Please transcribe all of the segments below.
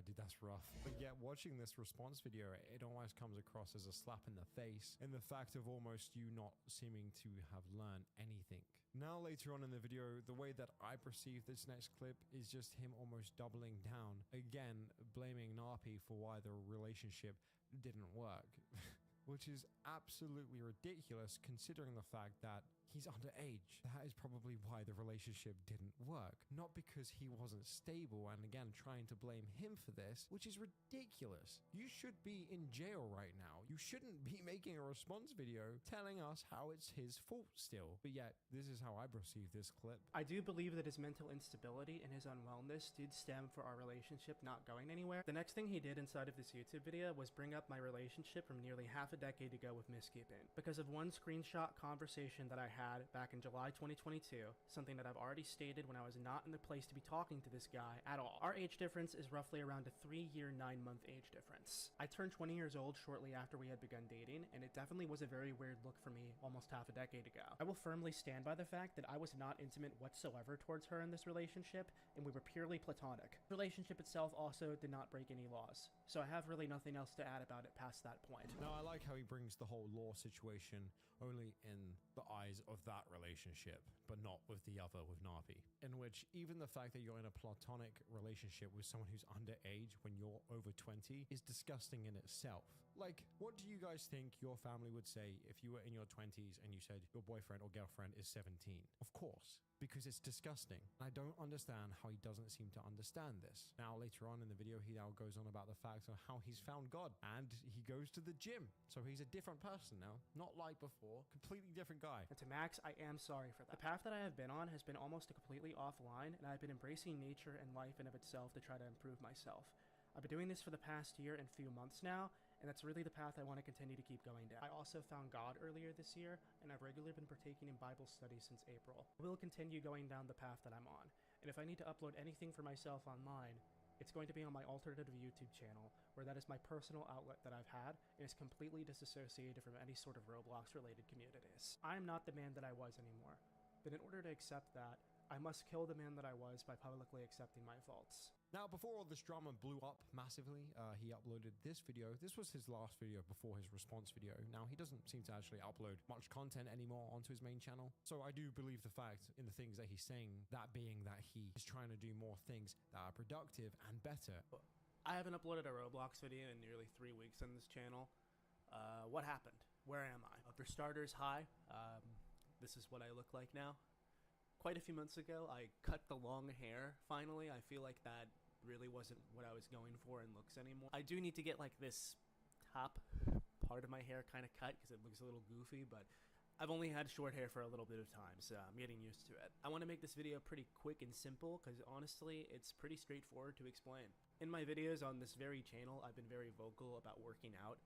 dude, that's rough. But yet watching this response video, it almost comes across as a slap in the face in the fact of almost you not seeming to have learned anything. Now later on in the video, the way that I perceive this next clip is just him almost doubling down, again blaming Narpi for why the relationship didn't work. Which is absolutely ridiculous considering the fact that he's underage. That is probably why the relationship didn't work. Not because he wasn't stable, and again trying to blame him for this, which is ridiculous. You should be in jail right now. You shouldn't be making a response video telling us how it's his fault still. But yet, this is how I perceive this clip. I do believe that his mental instability and his unwellness did stem for our relationship not going anywhere. The next thing he did inside of this YouTube video was bring up my relationship from nearly half a decade ago with Miss Keeping. Because of one screenshot conversation that I had back in July 2022, something that I've already stated when I was not in the place to be talking to this guy at all. Our age difference is roughly around a 3-year, 9-month age difference. I turned 20 years old shortly after we had begun dating, and it definitely was a very weird look for me almost half a decade ago. I will firmly stand by the fact that I was not intimate whatsoever towards her in this relationship, and we were purely platonic. The relationship itself also did not break any laws, so I have really nothing else to add about it past that point. Now I like how he brings the whole law situation only in the eyes of that relationship, but not with the other, with Narpi, in which even the fact that you're in a platonic relationship with someone who's underage when you're over 20 is disgusting in itself. Like, what do you guys think your family would say if you were in your 20s and you said your boyfriend or girlfriend is 17? Of course. Because it's disgusting. And I don't understand how he doesn't seem to understand this. Now, later on in the video, he now goes on about the fact of how he's found God and he goes to the gym. So he's a different person now, not like before, completely different guy. And to Max, I am sorry for that. The path that I have been on has been almost completely offline, and I've been embracing nature and life in of itself to try to improve myself. I've been doing this for the past year and few months now, and that's really the path I want to continue to keep going down. I also found God earlier this year, and I've regularly been partaking in Bible studies since April. I will continue going down the path that I'm on, and if I need to upload anything for myself online, it's going to be on my alternative YouTube channel, where that is my personal outlet that I've had, and is completely disassociated from any sort of Roblox related communities. I am not the man that I was anymore, but in order to accept that, I must kill the man that I was by publicly accepting my faults. Now, before all this drama blew up massively, he uploaded this video. This was his last video before his response video. Now, he doesn't seem to actually upload much content anymore onto his main channel. So I do believe the fact in the things that he's saying, that being that he is trying to do more things that are productive and better. I haven't uploaded a Roblox video in nearly 3 weeks on this channel. What happened? Where am I? For starters, hi. This is what I look like now. Quite a few months ago, I cut the long hair, finally. I feel like that really wasn't what I was going for in looks anymore. I do need to get like this top part of my hair kind of cut because it looks a little goofy, but I've only had short hair for a little bit of time, so I'm getting used to it. I want to make this video pretty quick and simple because honestly, it's pretty straightforward to explain. In my videos on this very channel, I've been very vocal about working out.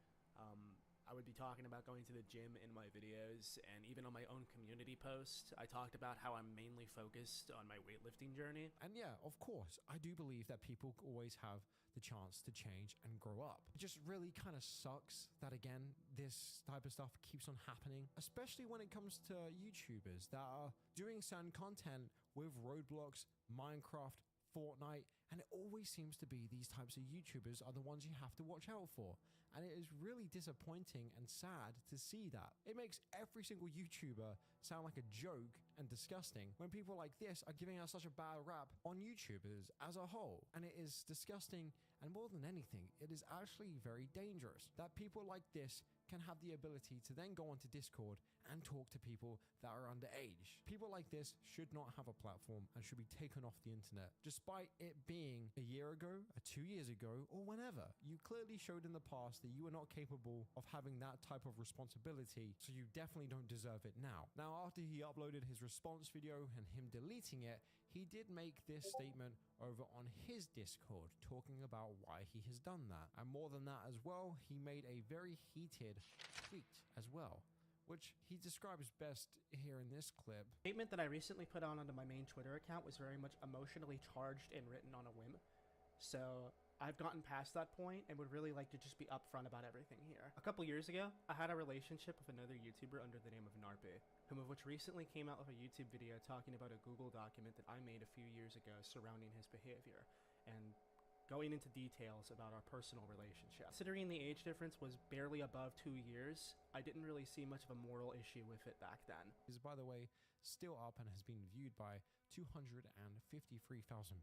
I would be talking about going to the gym in my videos, and even on my own community post, I talked about how I'm mainly focused on my weightlifting journey. And yeah, of course, I do believe that people always have the chance to change and grow up. It just really kind of sucks that, again, this type of stuff keeps on happening, especially when it comes to YouTubers that are doing certain content with Roblox, Minecraft, Fortnite, and it always seems to be these types of YouTubers are the ones you have to watch out for. And it is really disappointing and sad to see that. It makes every single YouTuber sound like a joke and disgusting when people like this are giving us such a bad rap on YouTubers as a whole. And it is disgusting, and more than anything, it is actually very dangerous that people like this can have the ability to then go onto Discord and talk to people that are underage. People like this should not have a platform and should be taken off the internet. Despite it being a year ago, 2 years ago, or whenever, you clearly showed in the past that you are not capable of having that type of responsibility, so you definitely don't deserve it now. Now, after he uploaded his response video and him deleting it, he did make this statement over on his Discord talking about why he has done that. And more than that as well, he made a very heated tweet as well, which he describes best here in this clip. The statement that I recently put onto my main Twitter account was very much emotionally charged and written on a whim. So I've gotten past that point and would really like to just be upfront about everything here. A couple years ago, I had a relationship with another YouTuber under the name of Narpi, whom of which recently came out with a YouTube video talking about a Google document that I made a few years ago surrounding his behavior. And going into details about our personal relationship. Considering the age difference was barely above 2 years, I didn't really see much of a moral issue with it back then. Is, by the way, still up and has been viewed by 253,000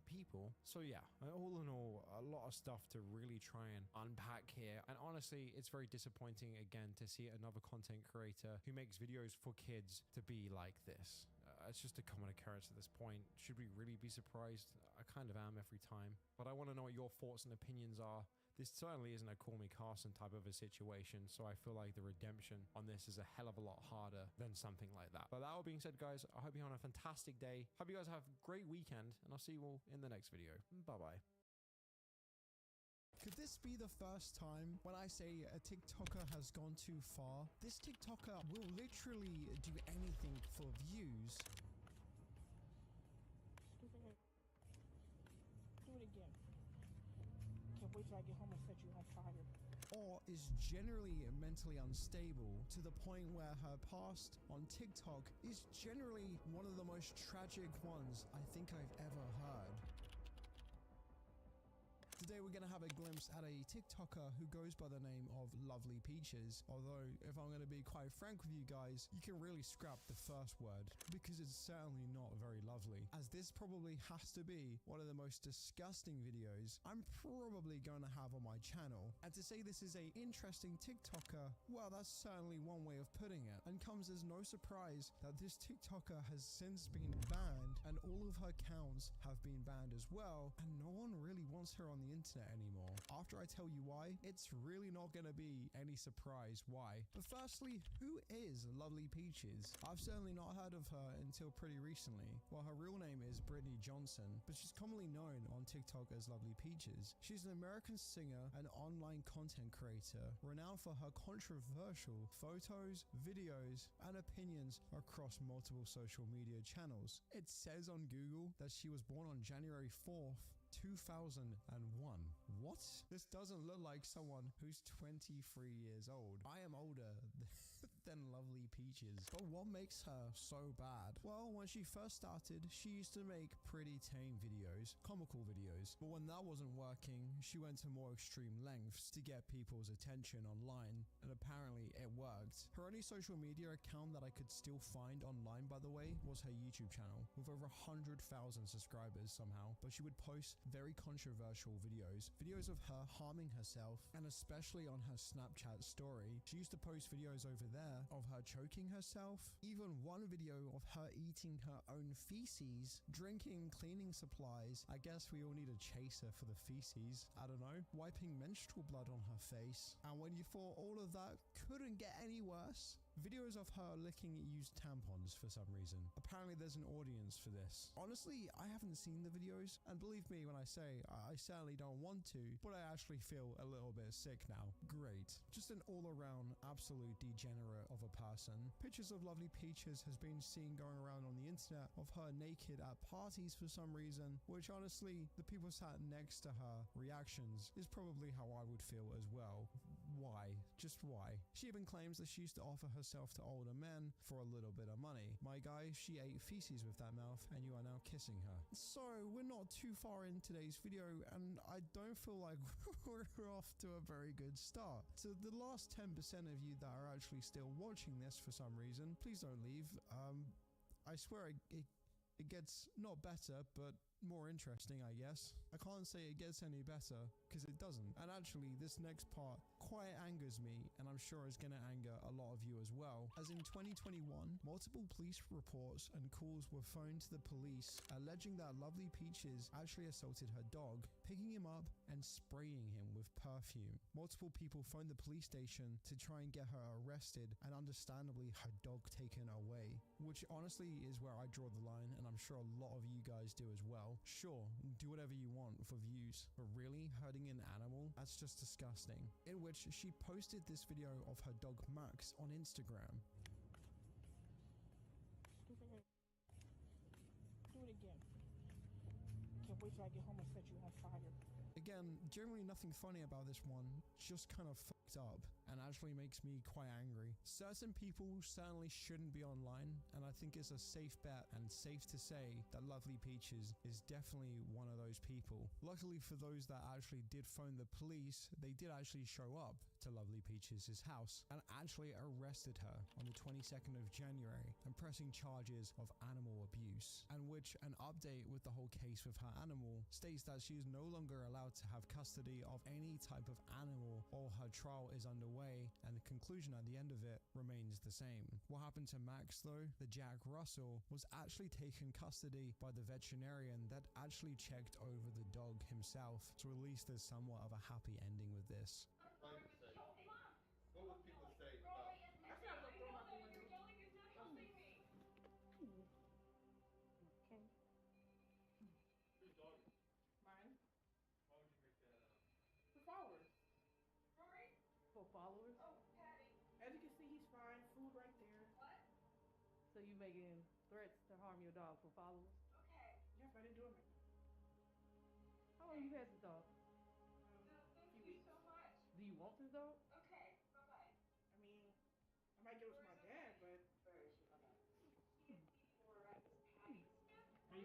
people. So yeah, all in all, a lot of stuff to really try and unpack here. And honestly, it's very disappointing again to see another content creator who makes videos for kids to be like this. It's just a common occurrence at this point. Should we really be surprised? I kind of am every time. But I want to know what your thoughts and opinions are. This certainly isn't a Call Me Carson type of a situation, so I feel like the redemption on this is a hell of a lot harder than something like that. But that all being said, guys, I hope you're having a fantastic day. Hope you guys have a great weekend, and I'll see you all in the next video. Bye-bye. Could this be the first time when I say a TikToker has gone too far? This TikToker will literally do anything for views. Do it again. Can't wait till I get home and set you on fire. Or is generally mentally unstable to the point where her past on TikTok is generally one of the most tragic ones I think I've ever heard. Today we're going to have a glimpse at a TikToker who goes by the name of Lovely Peaches, although if I'm going to be quite frank with you guys, you can really scrap the first word because it's certainly not very lovely, as this probably has to be one of the most disgusting videos I'm probably going to have on my channel. And to say this is a interesting TikToker, well, that's certainly one way of putting it, and comes as no surprise that this TikToker has since been banned and all of her accounts have been banned as well, and no one really wants her on the internet anymore. After I tell you why, it's really not going to be any surprise why. But firstly, who is Lovely Peaches? I've certainly not heard of her until pretty recently. Well, her real name is Brittany Johnson, but she's commonly known on TikTok as Lovely Peaches. She's an American singer and online content creator, renowned for her controversial photos, videos, and opinions across multiple social media channels. It says on Google that she was born on January 4th, 2001. What? This doesn't look like someone who's 23 years old. I am older than Lovely Peaches. But what makes her so bad? Well, when she first started, she used to make pretty tame videos, comical videos. But when that wasn't working, she went to more extreme lengths to get people's attention online, and apparently it worked. Her only social media account that I could still find online, by the way, was her YouTube channel, with over 100,000 subscribers somehow. But she would post very controversial videos of her harming herself, and especially on her Snapchat story. She used to post videos over there of her choking herself, even one video of her eating her own feces, drinking cleaning supplies. I guess we all need a chaser for the feces, I don't know, wiping menstrual blood on her face. And when you thought all of that couldn't get any worse, videos of her licking used tampons for some reason. Apparently there's an audience for this. Honestly, I haven't seen the videos, and believe me when I say I certainly don't want to, but I actually feel a little bit sick now. Great. Just an all-around absolute degenerate of a person. Pictures of Lovely Peaches has been seen going around on the internet of her naked at parties for some reason, which honestly, the people sat next to her reactions is probably how I would feel as well. Why? Just why? She even claims that she used to offer herself to older men for a little bit of money. My guy, she ate feces with that mouth, and you are now kissing her. So we're not too far in today's video, and I don't feel like we're off to a very good start. So the last 10% of you that are actually still watching this for some reason, please don't leave. I swear it gets not better, but more interesting, I guess. I can't say it gets any better because it doesn't. And actually, this next part quite angers me, and I'm sure it's gonna anger a lot of you as well. As in 2021, multiple police reports and calls were phoned to the police alleging that Lovely Peaches actually assaulted her dog, picking him up and spraying him with perfume. Multiple people phoned the police station to try and get her arrested, and understandably her dog taken away, which honestly is where I draw the line, and I'm sure a lot of you guys do as well. Sure, do whatever you want for views, but really hurting an animal? That's just disgusting. In which she posted this video of her dog Max on Instagram. Do it again. Can't wait till I get home and set you on fire. Again, generally nothing funny about this one, just kind of fucked up. and actually makes me quite angry. Certain people certainly shouldn't be online, and I think it's a safe bet and safe to say that Lovely Peaches is definitely one of those people. Luckily for those that actually did phone the police, they did actually show up to Lovely Peaches' house and actually arrested her on the 22nd of January and pressing charges of animal abuse, and which an update with the whole case with her animal states that she is no longer allowed to have custody of any type of animal, or her trial is underway and the conclusion at the end of it remains the same. What happened to Max though, the Jack Russell, was actually taken custody by the veterinarian that actually checked over the dog himself, so at least there's somewhat of a happy ending with this. What would people say about That's not gonna throw him out the window. Okay. whose dog is it? Mine. Why would you make that For followers. For followers? As you can see, he's fine. Food right there. So you making threats to harm your dog for followers? Yes, I didn't do it. How long you had this dog? Few weeks. Do you want this dog? I mean, I might give it to my dad, but Hey,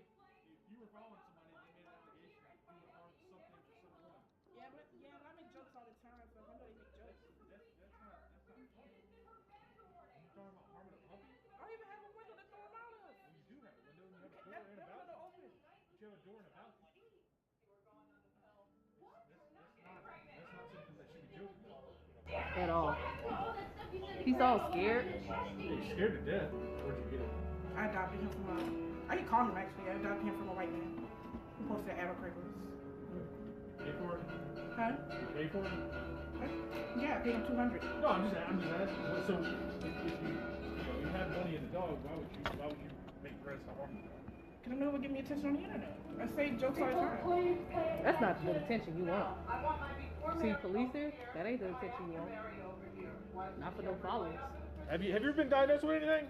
if you were following somebody and they made an allegation that you would harm something or someone, yeah, I make jokes all the time, so I know they make jokes. that's not funny. You talking about harming a puppy? I don't even have a window to throw him out of. Well, you do have a window and you have a door That and a window balcony. open. But you have a door and a balcony. That's not something that should be joking about. At all. He's all scared. You're scared to death. Where'd you get it? I adopted him from I can call him actually. I adopted him from a white man who posted advertisers. Pay for it? Huh? You pay for it? Yeah, I paid him $200. No, I'm just asking. So if you have money in the dog, why would you make threats to harm the dog? Because I'm never give me attention on the internet. I say jokes all the time. That's not the attention you want. See police there? That ain't the attention you want. Not for no followers. Have you ever been diagnosed with anything?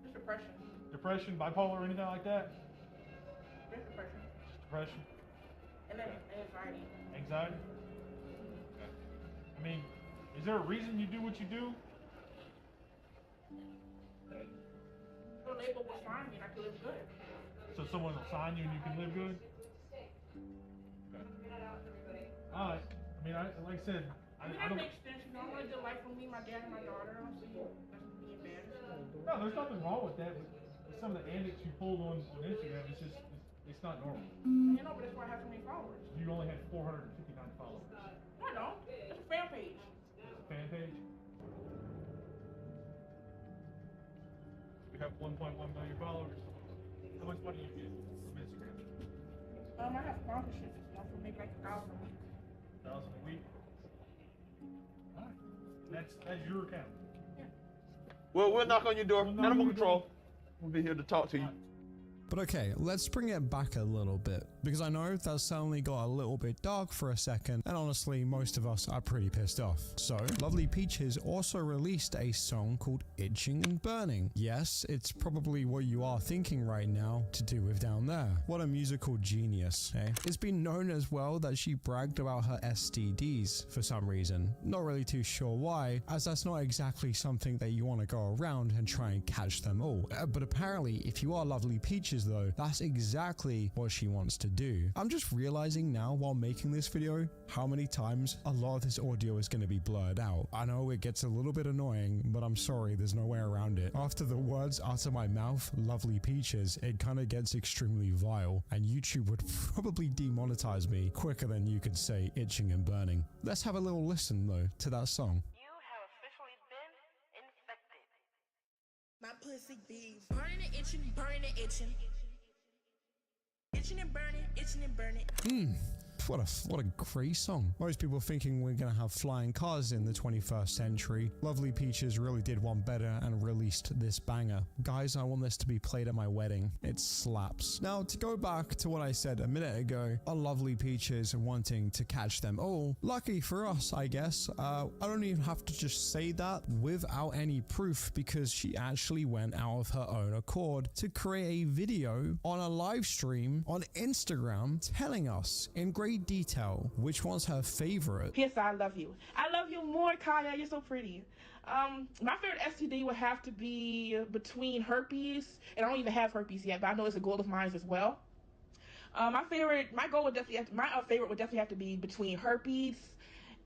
Just depression. Depression, bipolar, or anything like that? Just depression. Just depression. And then anxiety. Anxiety? Okay. I mean, is there a reason you do what you do? The label will sign me and I can live good. So someone will sign you and you can live good? Okay. Alright. I mean, like I said, I that don't... makes sense. You know, I want a good life for me, my dad, and my daughter. I don't see that's being bad. No, there's nothing wrong with that, but some of the antics you pulled on Instagram, it's not normal. You know, but that's why I have so many followers. You only had 459 followers. No, I don't. It's a fan page. It's a fan page. We have 1.1 million followers. How much money do you get from Instagram? I have sponsorships and stuff for maybe like $1,000 a week. 1,000 a week. All right. That's your account. Yeah. Well, we'll knock on your door. We'll knock Animal on your control. door. We'll be here to talk to you. But okay, let's bring it back a little bit, because I know that suddenly got a little bit dark for a second, and honestly, most of us are pretty pissed off. So, Lovely Peaches also released a song called Itching and Burning. Yes, it's probably what you are thinking right now to do with Down There. What a musical genius, eh? It's been known as well that she bragged about her STDs for some reason. Not really too sure why, as that's not exactly something that you want to go around and try and catch them all. But apparently, if you are Lovely Peaches though, that's exactly what she wants to do. I'm just realizing now while making this video how many times a lot of this audio is going to be blurred out. I know it gets a little bit annoying, but I'm sorry, there's no way around it. After the words out of my mouth, Lovely Peaches, it kind of gets extremely vile, and YouTube would probably demonetize me quicker than you could say itching and burning. Let's have a little listen though to that song. You have officially been infected. My pussy be burning and itching, burning and itching. Itching and burning, itching and burning. What a great song. Most people thinking we're gonna have flying cars in the 21st century. Lovely Peaches really did one better and released this banger. Guys, I want this to be played at my wedding. It slaps. Now, to go back to what I said a minute ago, on Lovely Peaches wanting to catch them all, lucky for us, I guess, I don't even have to just say that without any proof, because she actually went out of her own accord to create a video on a live stream on Instagram telling us in great great detail which one's her favorite. Yes, I love you. I love you more, Kaya. You're so pretty. My favorite STD would have to be between herpes, and I don't even have herpes yet, but I know it's a goal of mine as well. My favorite would definitely have to be between herpes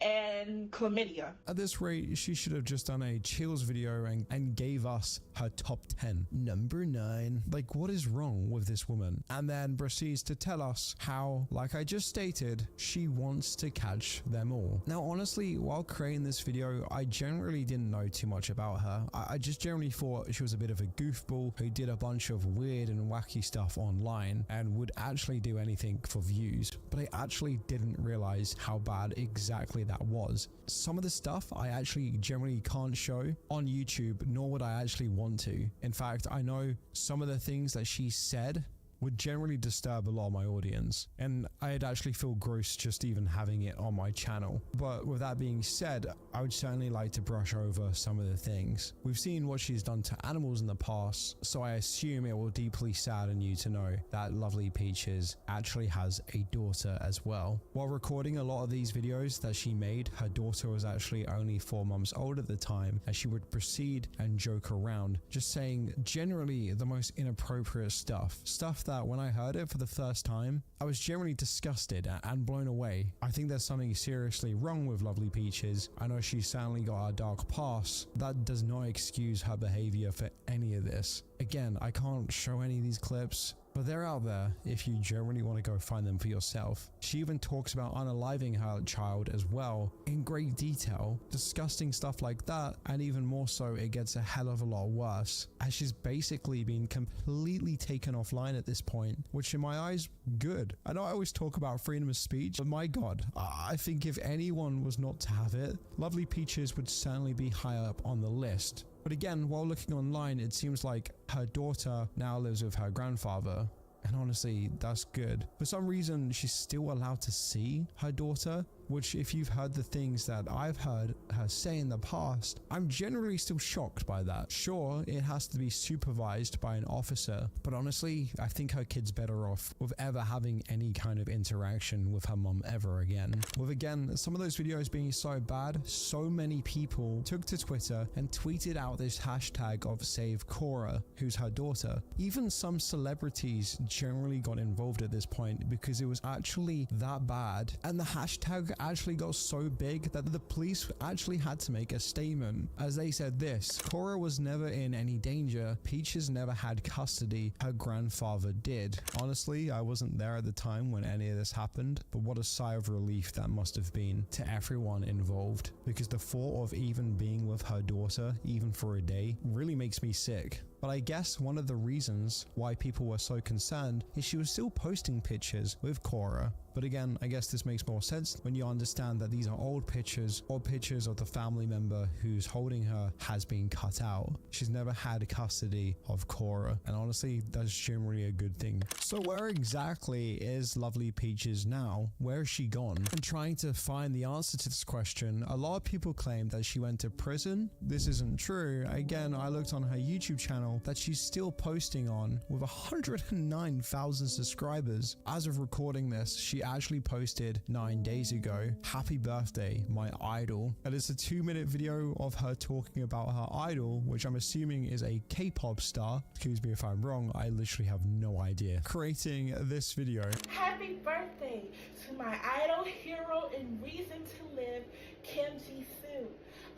and chlamydia. At this rate, she should have just done a chills video and gave us her top 10. Number 9. Like, what is wrong with this woman? And then proceeds to tell us how, like I just stated, she wants to catch them all. Now, honestly, while creating this video, I generally didn't know too much about her. I just generally thought she was a bit of a goofball who did a bunch of weird and wacky stuff online and would actually do anything for views. But I actually didn't realize how bad exactly that was. Some of the stuff I actually generally can't show on YouTube, nor would I actually want to. In fact, I know some of the things that she said would generally disturb a lot of my audience, and I'd actually feel gross just even having it on my channel. But with that being said, I would certainly like to brush over some of the things. We've seen what she's done to animals in the past, so I assume it will deeply sadden you to know that Lovely Peaches actually has a daughter as well. While recording a lot of these videos that she made, her daughter was actually only 4 months old at the time, and she would proceed and joke around, just saying generally the most inappropriate stuff that when I heard it for the first time, I was generally disgusted and blown away. I think there's something seriously wrong with Lovely Peaches. I know she's certainly got a dark past. That does not excuse her behavior for any of this. Again, I can't show any of these clips, but they're out there if you generally want to go find them for yourself. She even talks about unaliving her child as well in great detail. Disgusting stuff like that, and even more so, it gets a hell of a lot worse, as she's basically been completely taken offline at this point, which in my eyes, good. I know I always talk about freedom of speech, but my god, I think if anyone was not to have it, Lovely Peaches would certainly be high up on the list. But again, while looking online, it seems like her daughter now lives with her grandfather. And honestly, that's good. For some reason, she's still allowed to see her daughter, which if you've heard the things that I've heard her say in the past, I'm generally still shocked by that. Sure, it has to be supervised by an officer, but honestly, I think her kid's better off with ever having any kind of interaction with her mom ever again. With again, some of those videos being so bad, so many people took to Twitter and tweeted out this hashtag of Save Cora, who's her daughter. Even some celebrities generally got involved at this point because it was actually that bad, and the hashtag actually got so big that the police actually had to make a statement, as they said this: Cora was never in any danger, Peaches never had custody, her grandfather did. Honestly, I wasn't there at the time when any of this happened, but what a sigh of relief that must have been to everyone involved, because the thought of even being with her daughter, even for a day, really makes me sick. But I guess one of the reasons why people were so concerned is she was still posting pictures with Cora. But again, I guess this makes more sense when you understand that these are old pictures or pictures of the family member who's holding her has been cut out. She's never had custody of Cora, and honestly, that's generally a good thing. So where exactly is Lovely Peaches now? Where is she gone? And trying to find the answer to this question, a lot of people claim that she went to prison. This isn't true. Again, I looked on her YouTube channel that she's still posting on with 109,000 subscribers. As of recording this, she actually posted 9 days ago, "Happy birthday, my idol." And it's a 2-minute video of her talking about her idol, which I'm assuming is a K-pop star. Excuse me if I'm wrong, I literally have no idea. Creating this video. Happy birthday to my idol, hero, and reason to live, Kim Ji-soo.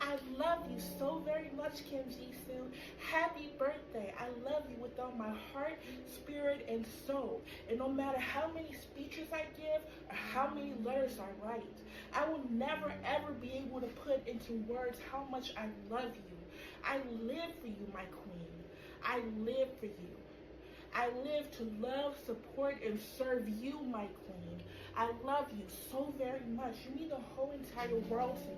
I love you so very much, Kim Ji-soo. Happy birthday. I love you with all my heart, spirit, and soul. And no matter how many speeches I give or how many letters I write, I will never ever be able to put into words how much I love you. I live for you, my queen. I live for you. I live to love, support, and serve you, my queen. I love you so very much. You mean the whole entire world to me.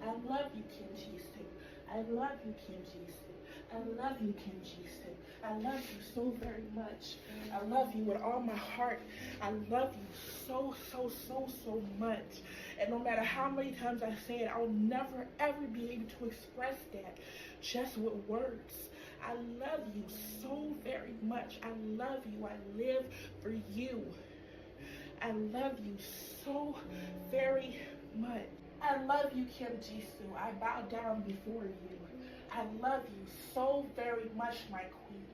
I love you, Kim Ji-soo. I love you, Kim Ji-soo. I love you, Kim Ji-soo. I love you so very much. I love you with all my heart. I love you so, so, so, so much. And no matter how many times I say it, I'll never, ever be able to express that just with words. I love you so very much. I love you. I live for you. I love you so very much. I love you, Kim Jisoo. I bow down before you. I love you so very much, my queen.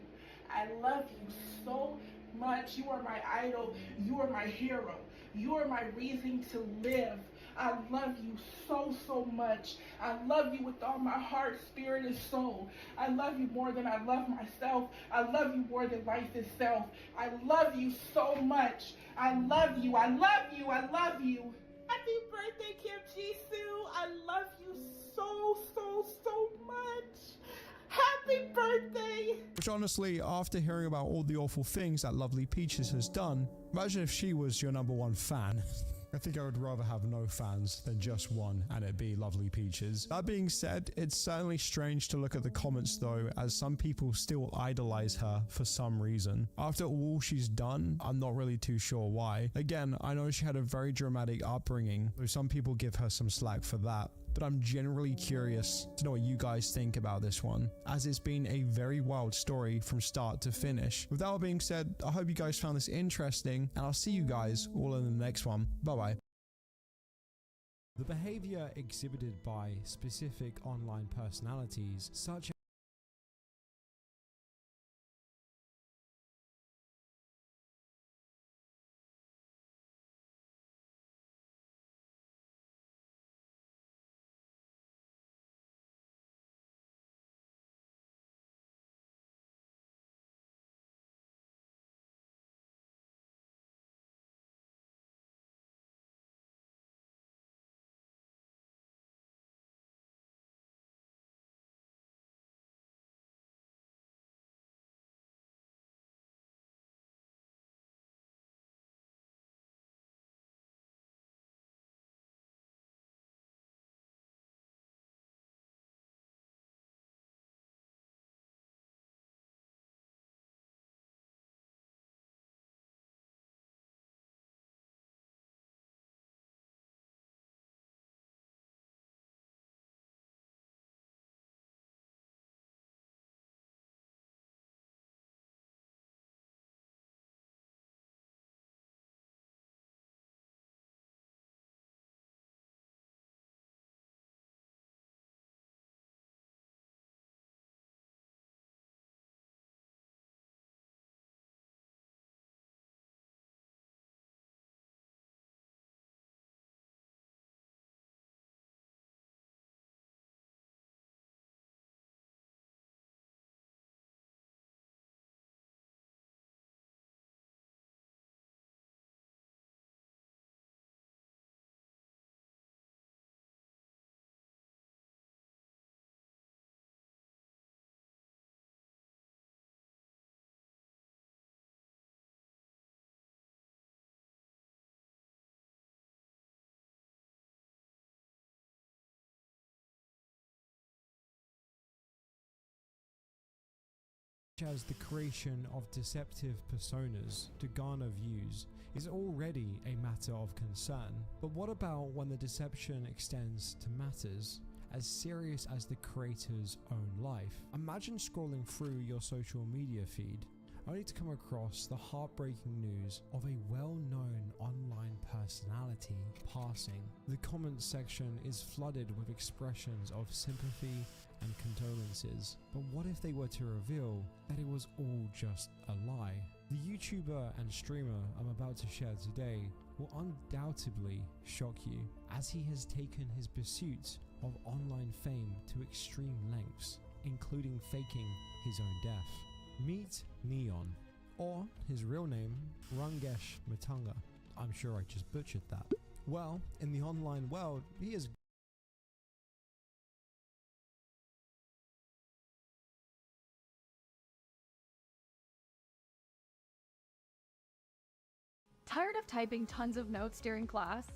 I love you so much. You are my idol. You are my hero. You are my reason to live. I love you so, so much. I love you with all my heart, spirit, and soul. I love you more than I love myself. I love you more than life itself. I love you so much. I love you. I love you. I love you. Happy birthday, Kim Jisoo. I love you so, so, so much. Happy birthday. Which honestly, after hearing about all the awful things that Lovely Peaches has done, imagine if she was your #1 fan. I think I would rather have no fans than just one, and it be Lovely Peaches. That being said, it's certainly strange to look at the comments though, as some people still idolize her for some reason. After all she's done, I'm not really too sure why. Again, I know she had a very dramatic upbringing, so some people give her some slack for that. But I'm generally curious to know what you guys think about this one, as it's been a very wild story from start to finish. With that all being said, I hope you guys found this interesting, and I'll see you guys all in the next one. Bye bye. The behavior exhibited by specific online personalities, such as the creation of deceptive personas to garner views is already a matter of concern. But what about when the deception extends to matters as serious as the creator's own life? Imagine scrolling through your social media feed only to come across the heartbreaking news of a well-known online personality passing. The comments section is flooded with expressions of sympathy and condolences. But what if they were to reveal that it was all just a lie? The YouTuber and streamer I'm about to share today will undoubtedly shock you, as he has taken his pursuit of online fame to extreme lengths, including faking his own death. Meet Neon, or his real name, Rangesh Matanga. I'm sure I just butchered that. Well, in the online world, he is Tired of typing tons of notes during class?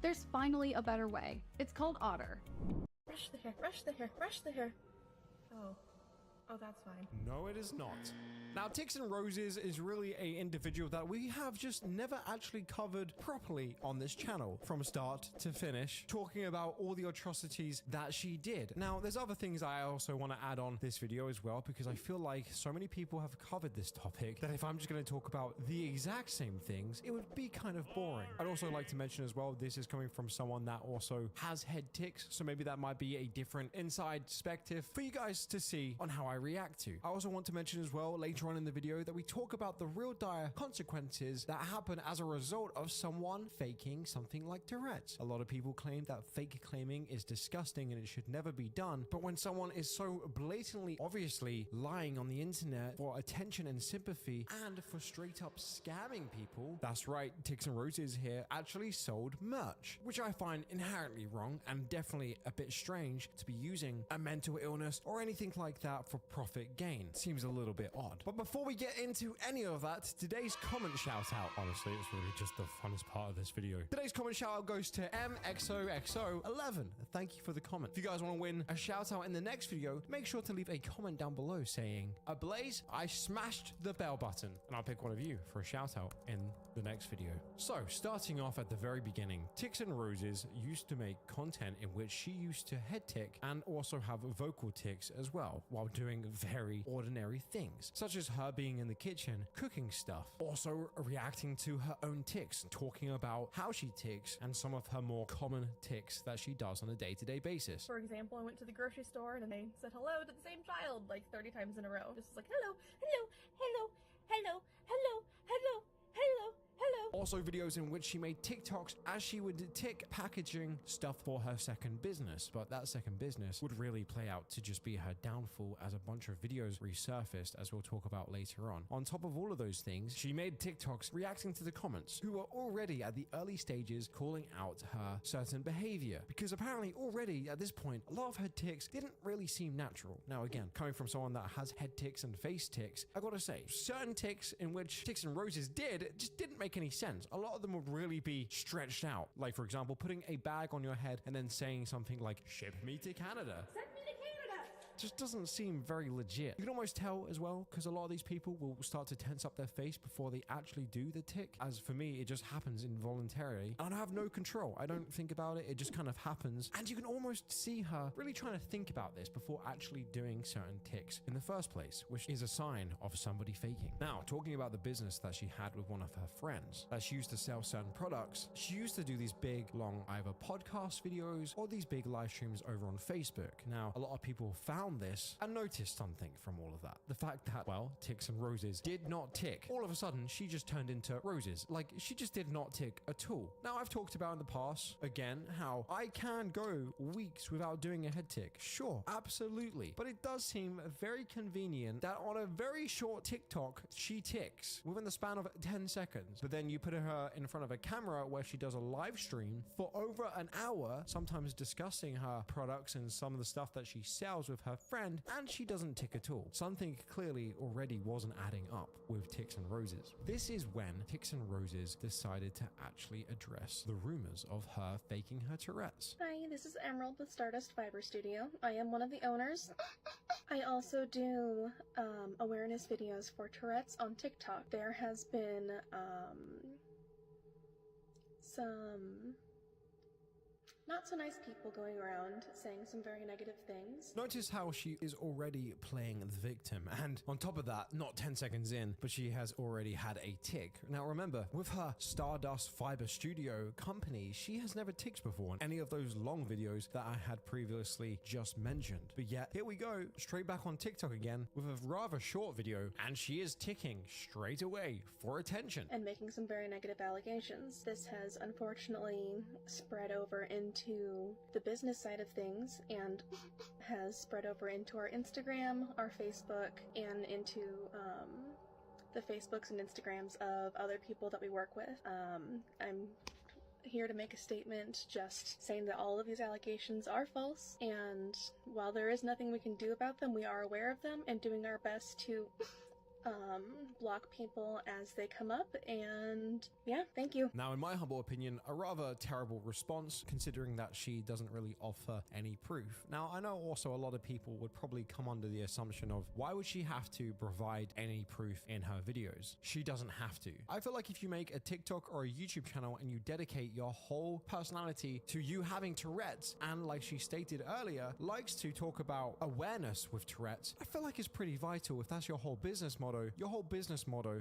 There's finally a better way. It's called Otter. Brush the hair, brush the hair, brush the hair. Oh. Oh, that's fine. No, it is not. Now, Ticks and Roses is really a individual that we have just never actually covered properly on this channel from start to finish, talking about all the atrocities that she did. Now, there's other things I also want to add on this video as well, because I feel like so many people have covered this topic that if I'm just going to talk about the exact same things, it would be kind of boring. I'd also like to mention as well, this is coming from someone that also has head ticks, so maybe that might be a different inside perspective for you guys to see on how I react to. I also want to mention as well later on in the video that we talk about the real dire consequences that happen as a result of someone faking something like Tourette's. A lot of people claim that fake claiming is disgusting and it should never be done, but when someone is so blatantly, obviously lying on the internet for attention and sympathy and for straight up scamming people, that's right, Ticks and Roses here actually sold merch, which I find inherently wrong and definitely a bit strange to be using a mental illness or anything like that for profit gain. Seems a little bit odd. But before we get into any of that, today's comment shout out, honestly, it's really just the funnest part of this video. Today's comment shout out goes to MXOXO11. Thank you for the comment. If you guys want to win a shout out in the next video, make sure to leave a comment down below saying, "Ablaze, I smashed the bell button," and I'll pick one of you for a shout out in the next video. So, starting off at the very beginning, Ticks and Roses used to make content in which she used to head tick and also have vocal ticks as well, while doing very ordinary things, such as her being in the kitchen cooking stuff, also reacting to her own ticks, talking about how she ticks and some of her more common ticks that she does on a day-to-day basis. For example, I went to the grocery store and they said hello to the same child like 30 times in a row. Just like, hello, hello, hello, hello, hello, hello, hello, hello. Also videos in which she made TikToks as she would tick packaging stuff for her second business, but that second business would really play out to just be her downfall as a bunch of videos resurfaced, as we'll talk about later on. On top of all of those things, she made TikToks reacting to the comments, who were already at the early stages calling out her certain behavior, because apparently already at this point, a lot of her ticks didn't really seem natural. Now again, coming from someone that has head ticks and face ticks, I gotta say, certain ticks in which Ticks and Roses did, it just didn't make any sense. A lot of them would really be stretched out. Like for example, putting a bag on your head and then saying something like, "Ship me to Canada." Send me to Canada. Just doesn't seem very legit. You can almost tell as well, because a lot of these people will start to tense up their face before they actually do the tick. As for me, it just happens involuntarily. And I have no control. I don't think about it. It just kind of happens. And you can almost see her really trying to think about this before actually doing certain ticks in the first place, which is a sign of somebody faking. Now, talking about the business that she had with one of her friends, that she used to sell certain products, she used to do these big, long, either podcast videos or these big live streams over on Facebook. Now, a lot of people found this and noticed something from all of that. The fact that, well, Ticks and Roses did not tick. All of a sudden, she just turned into Roses. Like, she just did not tick at all. Now, I've talked about in the past, again, how I can go weeks without doing a head tick. Sure, absolutely. But it does seem very convenient that on a very short TikTok, she ticks within the span of 10 seconds. But then you put her in front of a camera where she does a live stream for over an hour, sometimes discussing her products and some of the stuff that she sells with her friend, and she doesn't tick at all. Something clearly already wasn't adding up with Ticks and Roses. This is when Ticks and Roses decided to actually address the rumors of her faking her Tourette's. Hi, this is Emerald with Stardust Fiber Studio. I am one of the owners. I also do awareness videos for Tourette's on TikTok. There has been some not so nice people going around saying some very negative things. Notice how she is already playing the victim, and on top of that, not 10 seconds in, but she has already had a tick. Now remember, with her Stardust Fiber Studio company, she has never ticked before in any of those long videos that I had previously just mentioned. But yet, here we go, straight back on TikTok again with a rather short video, and she is ticking straight away for attention. And making some very negative allegations. This has unfortunately spread over into the business side of things and has spread over into our Instagram, our Facebook, and into the Facebooks and Instagrams of other people that we work with. I'm here to make a statement just saying that all of these allegations are false, and while there is nothing we can do about them, we are aware of them and doing our best to block people as they come up, and yeah, thank you. Now, in my humble opinion, a rather terrible response, considering that she doesn't really offer any proof. Now, I know also a lot of people would probably come under the assumption of, why would she have to provide any proof in her videos? She doesn't have to. I feel like if you make a TikTok or a YouTube channel and you dedicate your whole personality to you having Tourette's, and like she stated earlier, likes to talk about awareness with Tourette's, I feel like it's pretty vital, if that's your whole business motto,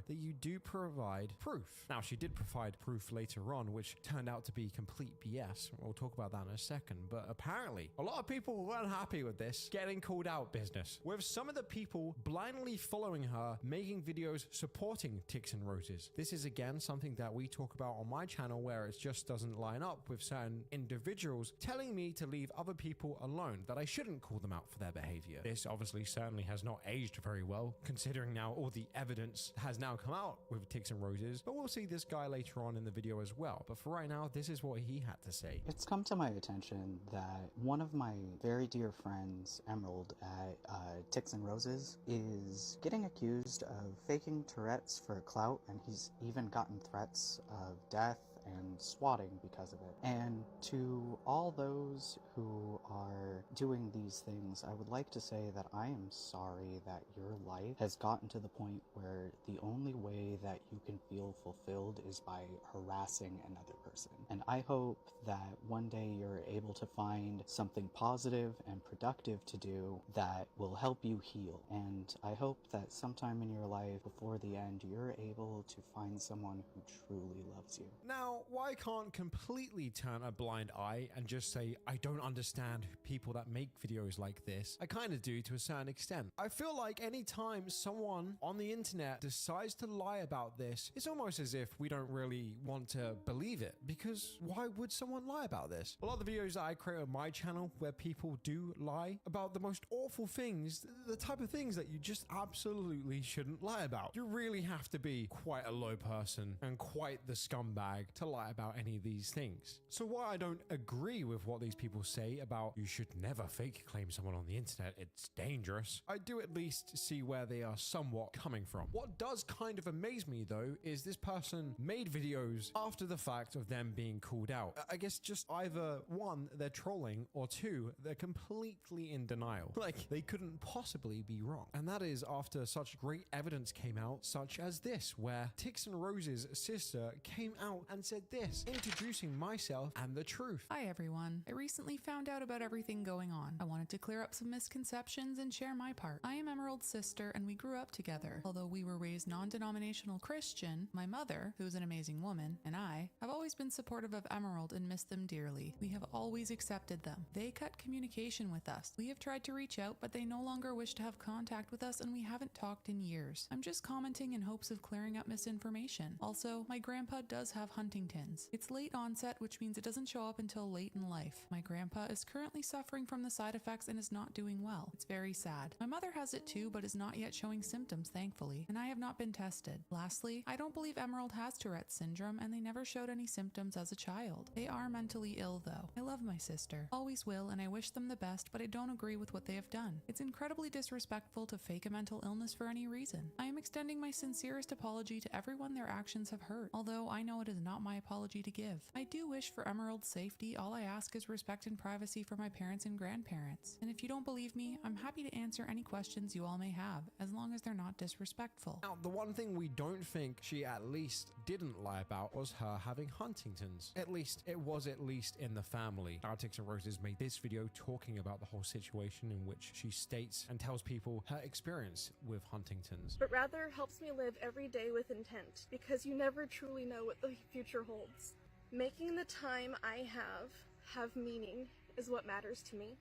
that you do provide proof. Now, she did provide proof later on, which turned out to be complete BS. We'll talk about that in a second, but apparently a lot of people weren't happy with this getting called out business, with some of the people blindly following her, making videos supporting Ticks and Roses. This is again something that we talk about on my channel, where it just doesn't line up with certain individuals telling me to leave other people alone, that I shouldn't call them out for their behavior. This obviously certainly has not aged very well, considering now all the evidence has now come out with Ticks and Roses, but we'll see this guy later on in the video as well. But for right now, this is what he had to say. It's come to my attention that one of my very dear friends, Emerald, at Ticks and Roses, is getting accused of faking Tourette's for clout, and he's even gotten threats of death and swatting because of it. And to all those who are doing these things, I would like to say that I am sorry that your life has gotten to the point where the only way that you can feel fulfilled is by harassing another person. And I hope that one day you're able to find something positive and productive to do that will help you heal. And I hope that sometime in your life, before the end, you're able to find someone who truly loves you. Now, why can't completely turn a blind eye and just say, I don't understand people that make videos like this? I kind of do, to a certain extent. I feel like anytime someone on the internet decides to lie about this, it's almost as if we don't really want to believe it, because why would someone lie about this? A lot of the videos that I create on my channel where people do lie about the most awful things, the type of things that you just absolutely shouldn't lie about. You really have to be quite a low person and quite the scumbag to lie about any of these things. So while I don't agree with what these people say about you should never fake claim someone on the internet, it's dangerous, I do at least see where they are somewhat coming from. What does kind of amaze me though is this person made videos after the fact of them being called out. I guess just either one, they're trolling, or two, they're completely in denial. Like, they couldn't possibly be wrong. And that is after such great evidence came out, such as this, where Ticks and Rose's sister came out and said this, introducing myself and the truth. Hi everyone. I recently found out about everything going on. I wanted to clear up some misconceptions and share my part. I am Emerald's sister and we grew up together. Although we were raised non-denominational Christian, my mother, who is an amazing woman, and I have always been supportive of Emerald and miss them dearly. We have always accepted them. They cut communication with us. We have tried to reach out, but they no longer wish to have contact with us and we haven't talked in years. I'm just commenting in hopes of clearing up misinformation. Also, my grandpa does have Huntington's. It's late onset, which means it doesn't show up until late in life. My grandpa is currently suffering from the side effects and is not doing well. It's very sad. My mother has it too, but is not yet showing symptoms, thankfully, and I have not been tested. Lastly, I don't believe Emerald has Tourette's syndrome and they never showed any symptoms as a child. They are mentally ill though. I love my sister, always will, and I wish them the best, but I don't agree with what they have done. It's incredibly disrespectful to fake a mental illness for any reason. I am extending my sincerest apology to everyone their actions have hurt, although I know it is not my apology to give. I do wish for Emerald's safety. All I ask is respect and privacy for my parents and grandparents. And if you don't believe me, I'm happy to answer any questions you all may have, as long as they're not disrespectful. Now, the one thing we don't think she at least didn't lie about was her having Huntington's. At least, it was at least in the family. Now, Ticks and Roses made this video talking about the whole situation in which she states and tells people her experience with Huntington's. But rather helps me live every day with intent, because you never truly know what the future holds. Making the time I have meaning is what matters to me.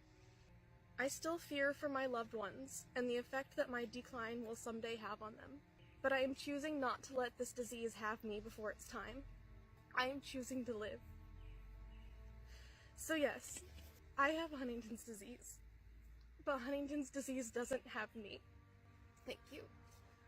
I still fear for my loved ones and the effect that my decline will someday have on them. But I am choosing not to let this disease have me before it's time. I am choosing to live. So yes, I have Huntington's disease. But Huntington's disease doesn't have me. Thank you.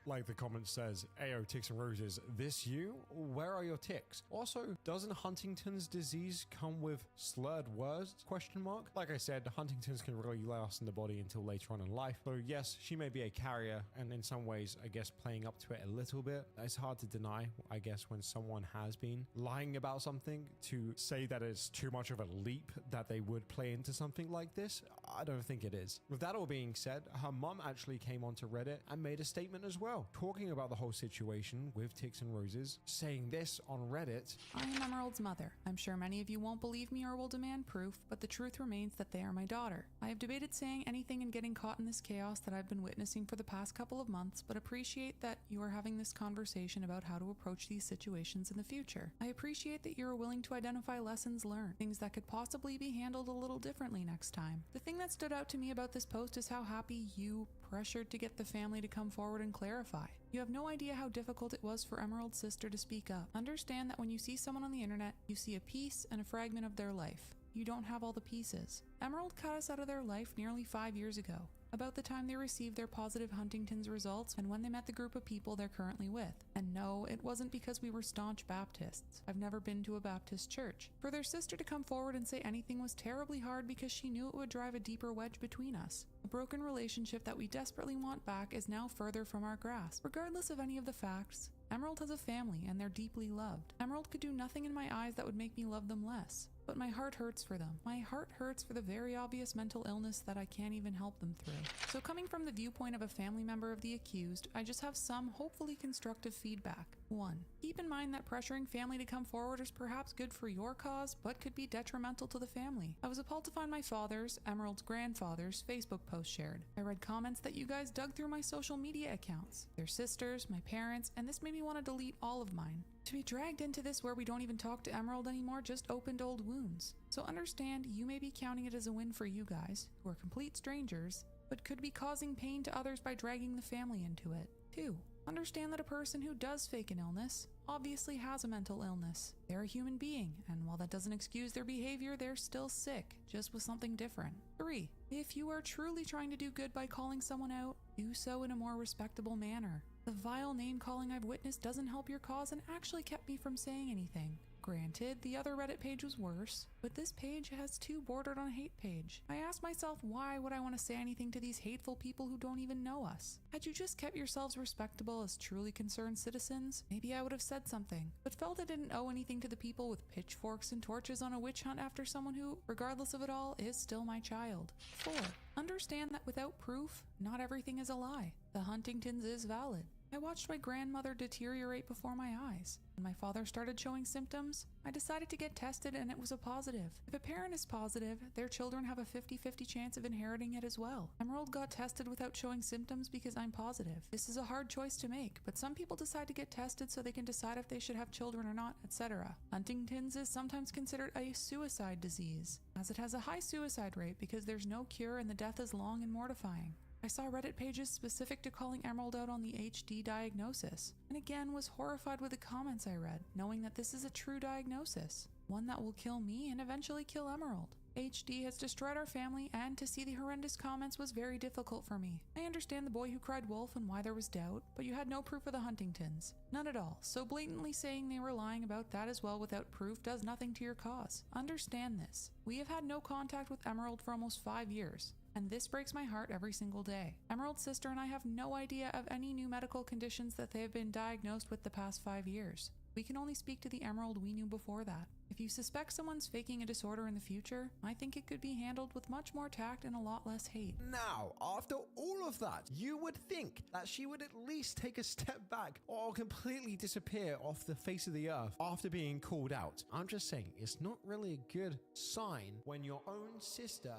Like the comment says, Ayo, ticks and roses, this you? Where are your ticks? Also, doesn't Huntington's disease come with slurred words? Question mark. Like I said, Huntington's can really last in the body until later on in life. So yes, she may be a carrier, and in some ways, I guess playing up to it a little bit. It's hard to deny, I guess, when someone has been lying about something, to say that it's too much of a leap that they would play into something like this. I don't think it is. With that all being said, her mum actually came onto Reddit and made a statement as well, talking about the whole situation with Ticks and Roses, saying this on Reddit. I am Emerald's mother. I'm sure many of you won't believe me or will demand proof, but the truth remains that they are my daughter. I have debated saying anything and getting caught in this chaos that I've been witnessing for the past couple of months, but appreciate that you are having this conversation about how to approach these situations in the future. I appreciate that you are willing to identify lessons learned, things that could possibly be handled a little differently next time. The thing that stood out to me about this post is how happy you pressured to get the family to come forward and clarify. You have no idea how difficult it was for Emerald's sister to speak up. Understand that when you see someone on the internet, you see a piece and a fragment of their life. You don't have all the pieces. Emerald cut us out of their life nearly 5 years ago, about the time they received their positive Huntington's results and when they met the group of people they're currently with. And no, it wasn't because we were staunch Baptists. I've never been to a Baptist church. For their sister to come forward and say anything was terribly hard because she knew it would drive a deeper wedge between us. A broken relationship that we desperately want back is now further from our grasp. Regardless of any of the facts, Emerald has a family and they're deeply loved. Emerald could do nothing in my eyes that would make me love them less. But my heart hurts for them. My heart hurts for the very obvious mental illness that I can't even help them through. So coming from the viewpoint of a family member of the accused, I just have some hopefully constructive feedback. 1. Keep in mind that pressuring family to come forward is perhaps good for your cause, but could be detrimental to the family. I was appalled to find my father's, Emerald's grandfather's, Facebook post shared. I read comments that you guys dug through my social media accounts, their sisters, my parents, and this made me want to delete all of mine. To be dragged into this where we don't even talk to Emerald anymore just opened old wounds. So understand you may be counting it as a win for you guys, who are complete strangers, but could be causing pain to others by dragging the family into it. 2. Understand that a person who does fake an illness obviously has a mental illness. They're a human being, and while that doesn't excuse their behavior, they're still sick, just with something different. 3. If you are truly trying to do good by calling someone out, do so in a more respectable manner. The vile name-calling I've witnessed doesn't help your cause and actually kept me from saying anything. Granted, the other Reddit page was worse, but this page has 2 bordered on hate page. I asked myself, why would I want to say anything to these hateful people who don't even know us? Had you just kept yourselves respectable as truly concerned citizens, maybe I would have said something, but felt I didn't owe anything to the people with pitchforks and torches on a witch hunt after someone who, regardless of it all, is still my child. 4. Understand that without proof, not everything is a lie. The Huntington's is valid. I watched my grandmother deteriorate before my eyes. When my father started showing symptoms, I decided to get tested and it was a positive. If a parent is positive, their children have a 50-50 chance of inheriting it as well. Emerald got tested without showing symptoms because I'm positive. This is a hard choice to make, but some people decide to get tested so they can decide if they should have children or not, etc. Huntington's is sometimes considered a suicide disease, as it has a high suicide rate because there's no cure and the death is long and mortifying. I saw Reddit pages specific to calling Emerald out on the HD diagnosis, and again was horrified with the comments I read, knowing that this is a true diagnosis, one that will kill me and eventually kill Emerald. HD has destroyed our family, and to see the horrendous comments was very difficult for me. I understand the boy who cried wolf and why there was doubt, but you had no proof of the Huntingtons. None at all, so blatantly saying they were lying about that as well without proof does nothing to your cause. Understand this. We have had no contact with Emerald for almost 5 years. And this breaks my heart every single day. Emerald's sister and I have no idea of any new medical conditions that they have been diagnosed with the past 5 years. We can only speak to the Emerald we knew before that. If you suspect someone's faking a disorder in the future, I think it could be handled with much more tact and a lot less hate. Now, after all of that, you would think that she would at least take a step back or completely disappear off the face of the earth after being called out. I'm just saying, it's not really a good sign when your own sister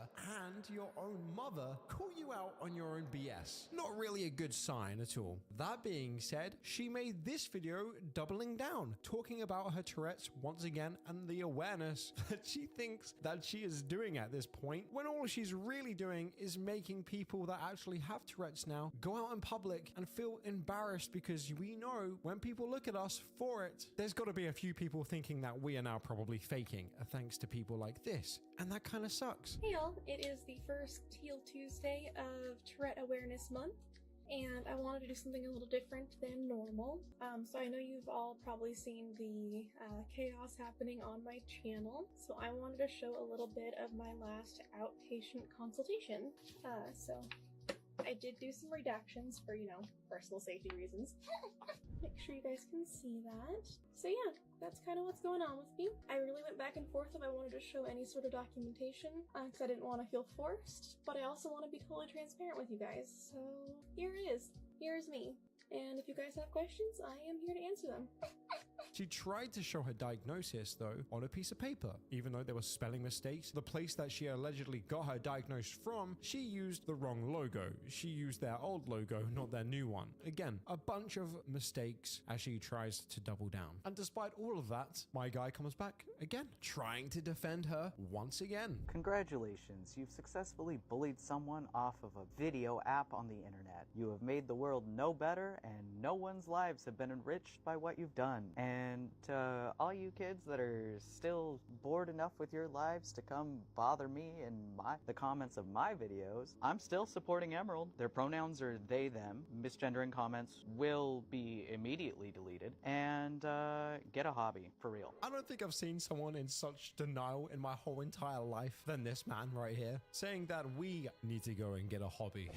and your own mother call you out on your own BS. Not really a good sign at all. That being said, she made this video doubling down, talking about her Tourette's once again and the awareness that she thinks that she is doing at this point, when all she's really doing is making people that actually have Tourette's now go out in public and feel embarrassed, because we know when people look at us for it, there's got to be a few people thinking that we are now probably faking, thanks to people like this, and that kind of sucks. Hey y'all, it is the first Teal Tuesday of Tourette Awareness Month, and I wanted to do something a little different than normal. So I know you've all probably seen the chaos happening on my channel, so I wanted to show a little bit of my last outpatient consultation. So I did do some redactions for, personal safety reasons. Make sure you guys can see that. So yeah, that's kind of what's going on with me. I really went back and forth if I wanted to show any sort of documentation, because I didn't want to feel forced, but I also want to be totally transparent with you guys. So here it is. Here's me. And if you guys have questions, I am here to answer them. She tried to show her diagnosis, though, on a piece of paper. Even though there were spelling mistakes, the place that she allegedly got her diagnosis from, she used the wrong logo. She used their old logo, not their new one. Again, a bunch of mistakes as she tries to double down. And despite all of that, my guy comes back again, trying to defend her once again. Congratulations, you've successfully bullied someone off of a video app on the internet. You have made the world no better, and no one's lives have been enriched by what you've done. And to all you kids that are still bored enough with your lives to come bother me in the comments of my videos, I'm still supporting Emerald. Their pronouns are they, them. Misgendering comments will be immediately deleted. And get a hobby, for real. I don't think I've seen someone in such denial in my whole entire life than this man right here, saying that we need to go and get a hobby.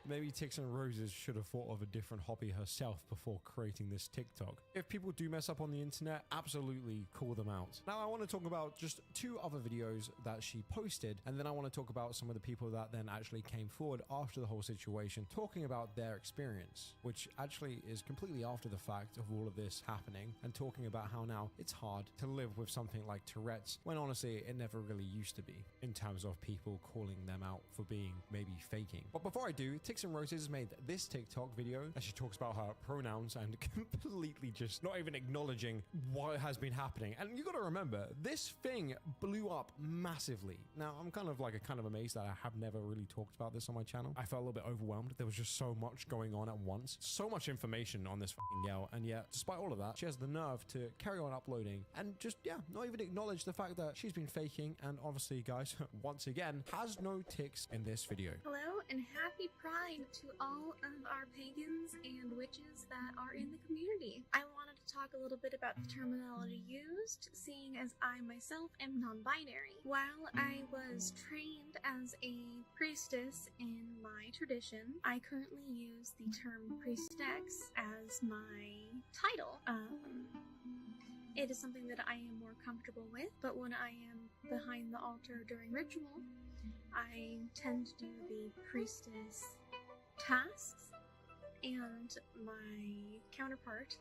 Maybe Tix and Roses should have thought of a different hobby herself before creating this TikTok. If people do mess up on the internet, absolutely call them out. Now I want to talk about just 2 other videos that she posted, and then I want to talk about some of the people that then actually came forward after the whole situation, talking about their experience, which actually is completely after the fact of all of this happening, and talking about how now it's hard to live with something like Tourette's, when honestly it never really used to be, in terms of people calling them out for being maybe faking. But before I do, Tix and Roses made this TikTok video as she talks about her pronouns and completely just not even acknowledging what has been happening. And you got to remember, this thing blew up massively. Now, I'm kind of amazed that I have never really talked about this on my channel. I felt a little bit overwhelmed. There was just so much going on at once. So much information on this fucking gal. And yet, despite all of that, she has the nerve to carry on uploading and just, not even acknowledge the fact that she's been faking. And obviously, guys, once again, has no ticks in this video. Hello and happy Pride to all of our pagans and witches that are in the community. I wanted to talk a little bit about the terminology used, seeing as I myself am non-binary. While I was trained as a priestess in my tradition, I currently use the term priestess as my title. It is something that I am more comfortable with, but when I am behind the altar during ritual, I tend to do the priestess tasks, and my counterpart,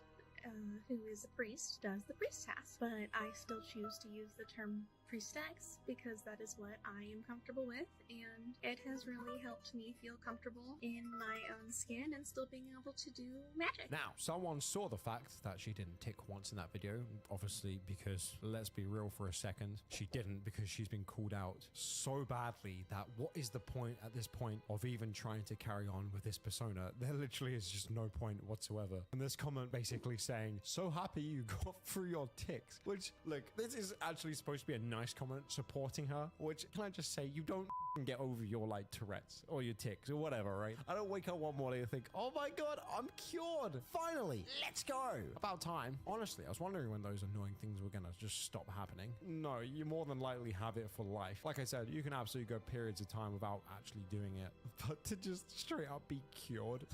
who is a priest, does the priest task. But I still choose to use the term priestess because that is what I am comfortable with, and it has really helped me feel comfortable in my own skin and still being able to do magic. Now, someone saw the fact that she didn't tick once in that video, obviously because, let's be real for a second, she didn't, because she's been called out so badly that what is the point at this point of even trying to carry on with this persona? There literally is just no point whatsoever. And this comment basically saying, so happy you got through your ticks, which, look, this is actually supposed to be a nice comment supporting her, which, can I just say, you don't get over your Tourette's or your tics or whatever, right? I don't wake up one morning and think, oh my god, I'm cured, finally, let's go, about time. Honestly, I was wondering when those annoying things were gonna just stop happening. No, you more than likely have it for life. Like I said, you can absolutely go periods of time without actually doing it, but to just straight up be cured.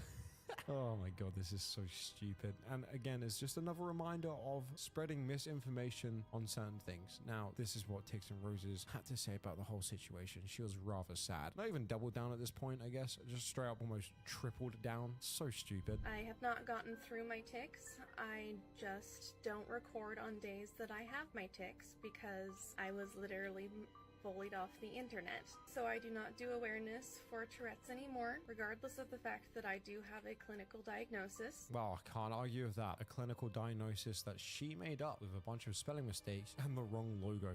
Oh my god, this is so stupid. And again, it's just another reminder of spreading misinformation on certain things. Now, this is what Tix and Roses had to say about the whole situation. She was rather sad. Not even doubled down at this point, I guess. Just straight up almost tripled down. So stupid. I have not gotten through my tics. I just don't record on days that I have my tics because I was literally bullied off the internet. So I do not do awareness for Tourette's anymore, regardless of the fact that I do have a clinical diagnosis. Well, I can't argue with that. A clinical diagnosis that she made up with a bunch of spelling mistakes and the wrong logo.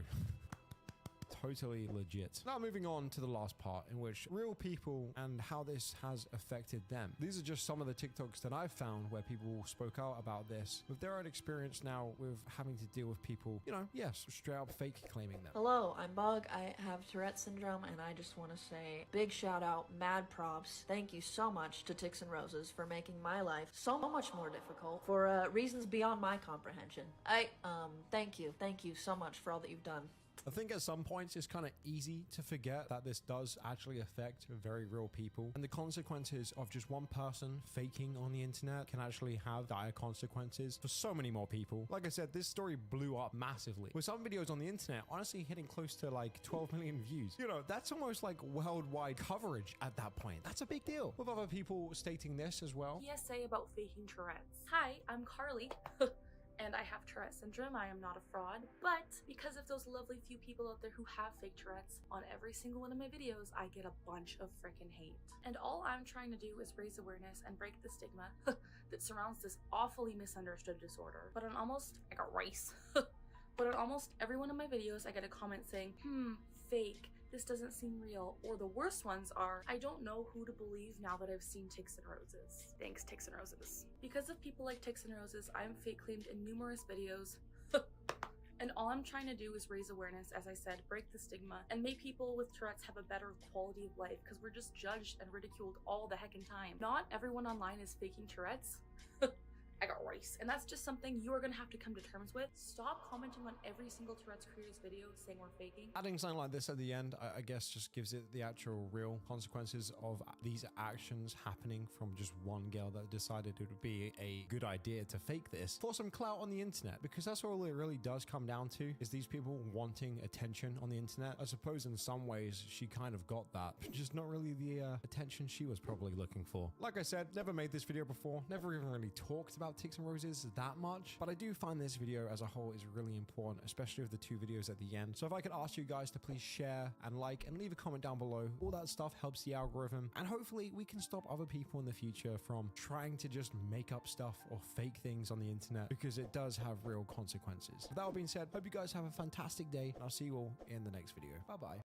totally legit. Now moving on to the last part, in which real people and how this has affected them. These are just some of the TikToks that I've found where people spoke out about this with their own experience now with having to deal with people, you know, yes, straight up fake claiming them. Hello, I'm Bug. I have Tourette syndrome, and I just want to say big shout out, mad props. Thank you so much to Tix and Roses for making my life so much more difficult for reasons beyond my comprehension. Thank you. Thank you so much for all that you've done. I think at some points it's kind of easy to forget that this does actually affect very real people, and the consequences of just one person faking on the internet can actually have dire consequences for so many more people. Like I said, this story blew up massively, with some videos on the internet honestly hitting close to like 12 million views. You know, that's almost like worldwide coverage at that point. That's a big deal. With other people stating this as well. PSA about faking Tourette's. Hi, I'm Carly. And I have Tourette syndrome. I am not a fraud. But because of those lovely few people out there who have fake Tourette's, on every single one of my videos, I get a bunch of freaking hate. And all I'm trying to do is raise awareness and break the stigma that surrounds this awfully misunderstood disorder. But on almost, I got rice. But on almost every one of my videos, I get a comment saying, fake. This doesn't seem real. Or the worst ones are, I don't know who to believe now that I've seen Tix and Roses. Thanks, Tix and Roses. Because of people like Tix and Roses, I am fake claimed in numerous videos. And all I'm trying to do is raise awareness, as I said, break the stigma, and make people with Tourette's have a better quality of life, because we're just judged and ridiculed all the heckin' time. Not everyone online is faking Tourette's. I got rice. And that's just something you are gonna have to come to terms with. Stop commenting on every single Tourette's creator's video saying we're faking. Adding something like this at the end, I guess just gives it the actual real consequences of these actions happening from just one girl that decided it would be a good idea to fake this for some clout on the internet, because that's all it really does come down to, is these people wanting attention on the internet. I suppose in some ways she kind of got that, but just not really the attention she was probably looking for. Like I said, never made this video before, never even really talked about Tix and Roses that much, but I do find this video as a whole is really important, especially with the two videos at the end. So if I could ask you guys to please share and like and leave a comment down below, all that stuff helps the algorithm, and hopefully we can stop other people in the future from trying to just make up stuff or fake things on the internet, because it does have real consequences. With that all being said, hope you guys have a fantastic day, and I'll see you all in the next video. Bye bye.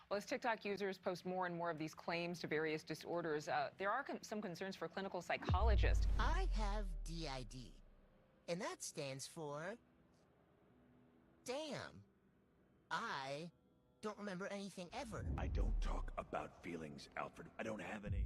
Well, as TikTok users post more and more of these claims to various disorders, there are some concerns for clinical psychologists. I have DID, and that stands for damn. I don't remember anything ever. I don't talk about feelings, Alfred. I don't have any.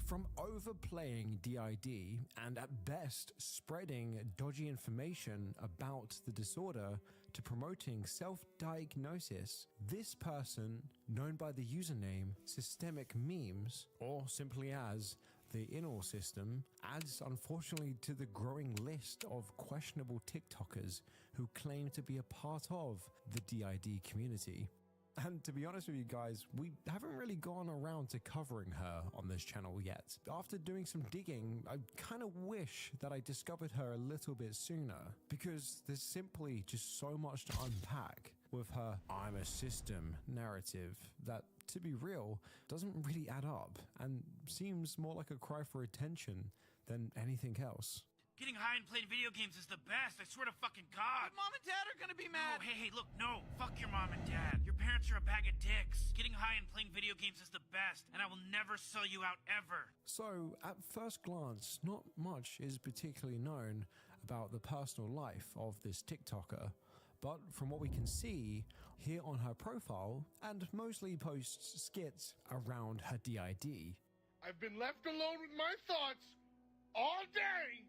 From overplaying DID and at best spreading dodgy information about the disorder to promoting self-diagnosis, this person, known by the username Systemic Memes, or simply as the Inall System, adds unfortunately to the growing list of questionable TikTokers who claim to be a part of the DID community. And to be honest with you guys, we haven't really gone around to covering her on this channel yet. After doing some digging, I kind of wish that I discovered her a little bit sooner, because there's simply just so much to unpack with her "I'm a system" narrative that, to be real, doesn't really add up and seems more like a cry for attention than anything else. Getting high and playing video games is the best, I swear to fucking God. But Mom and Dad are gonna be mad. Oh, hey, look, no. Fuck your mom and dad. Your parents are a bag of dicks. Getting high and playing video games is the best, and I will never sell you out ever. So, at first glance, not much is particularly known about the personal life of this TikToker. But from what we can see here on her profile, and mostly posts skits around her DID. I've been left alone with my thoughts all day,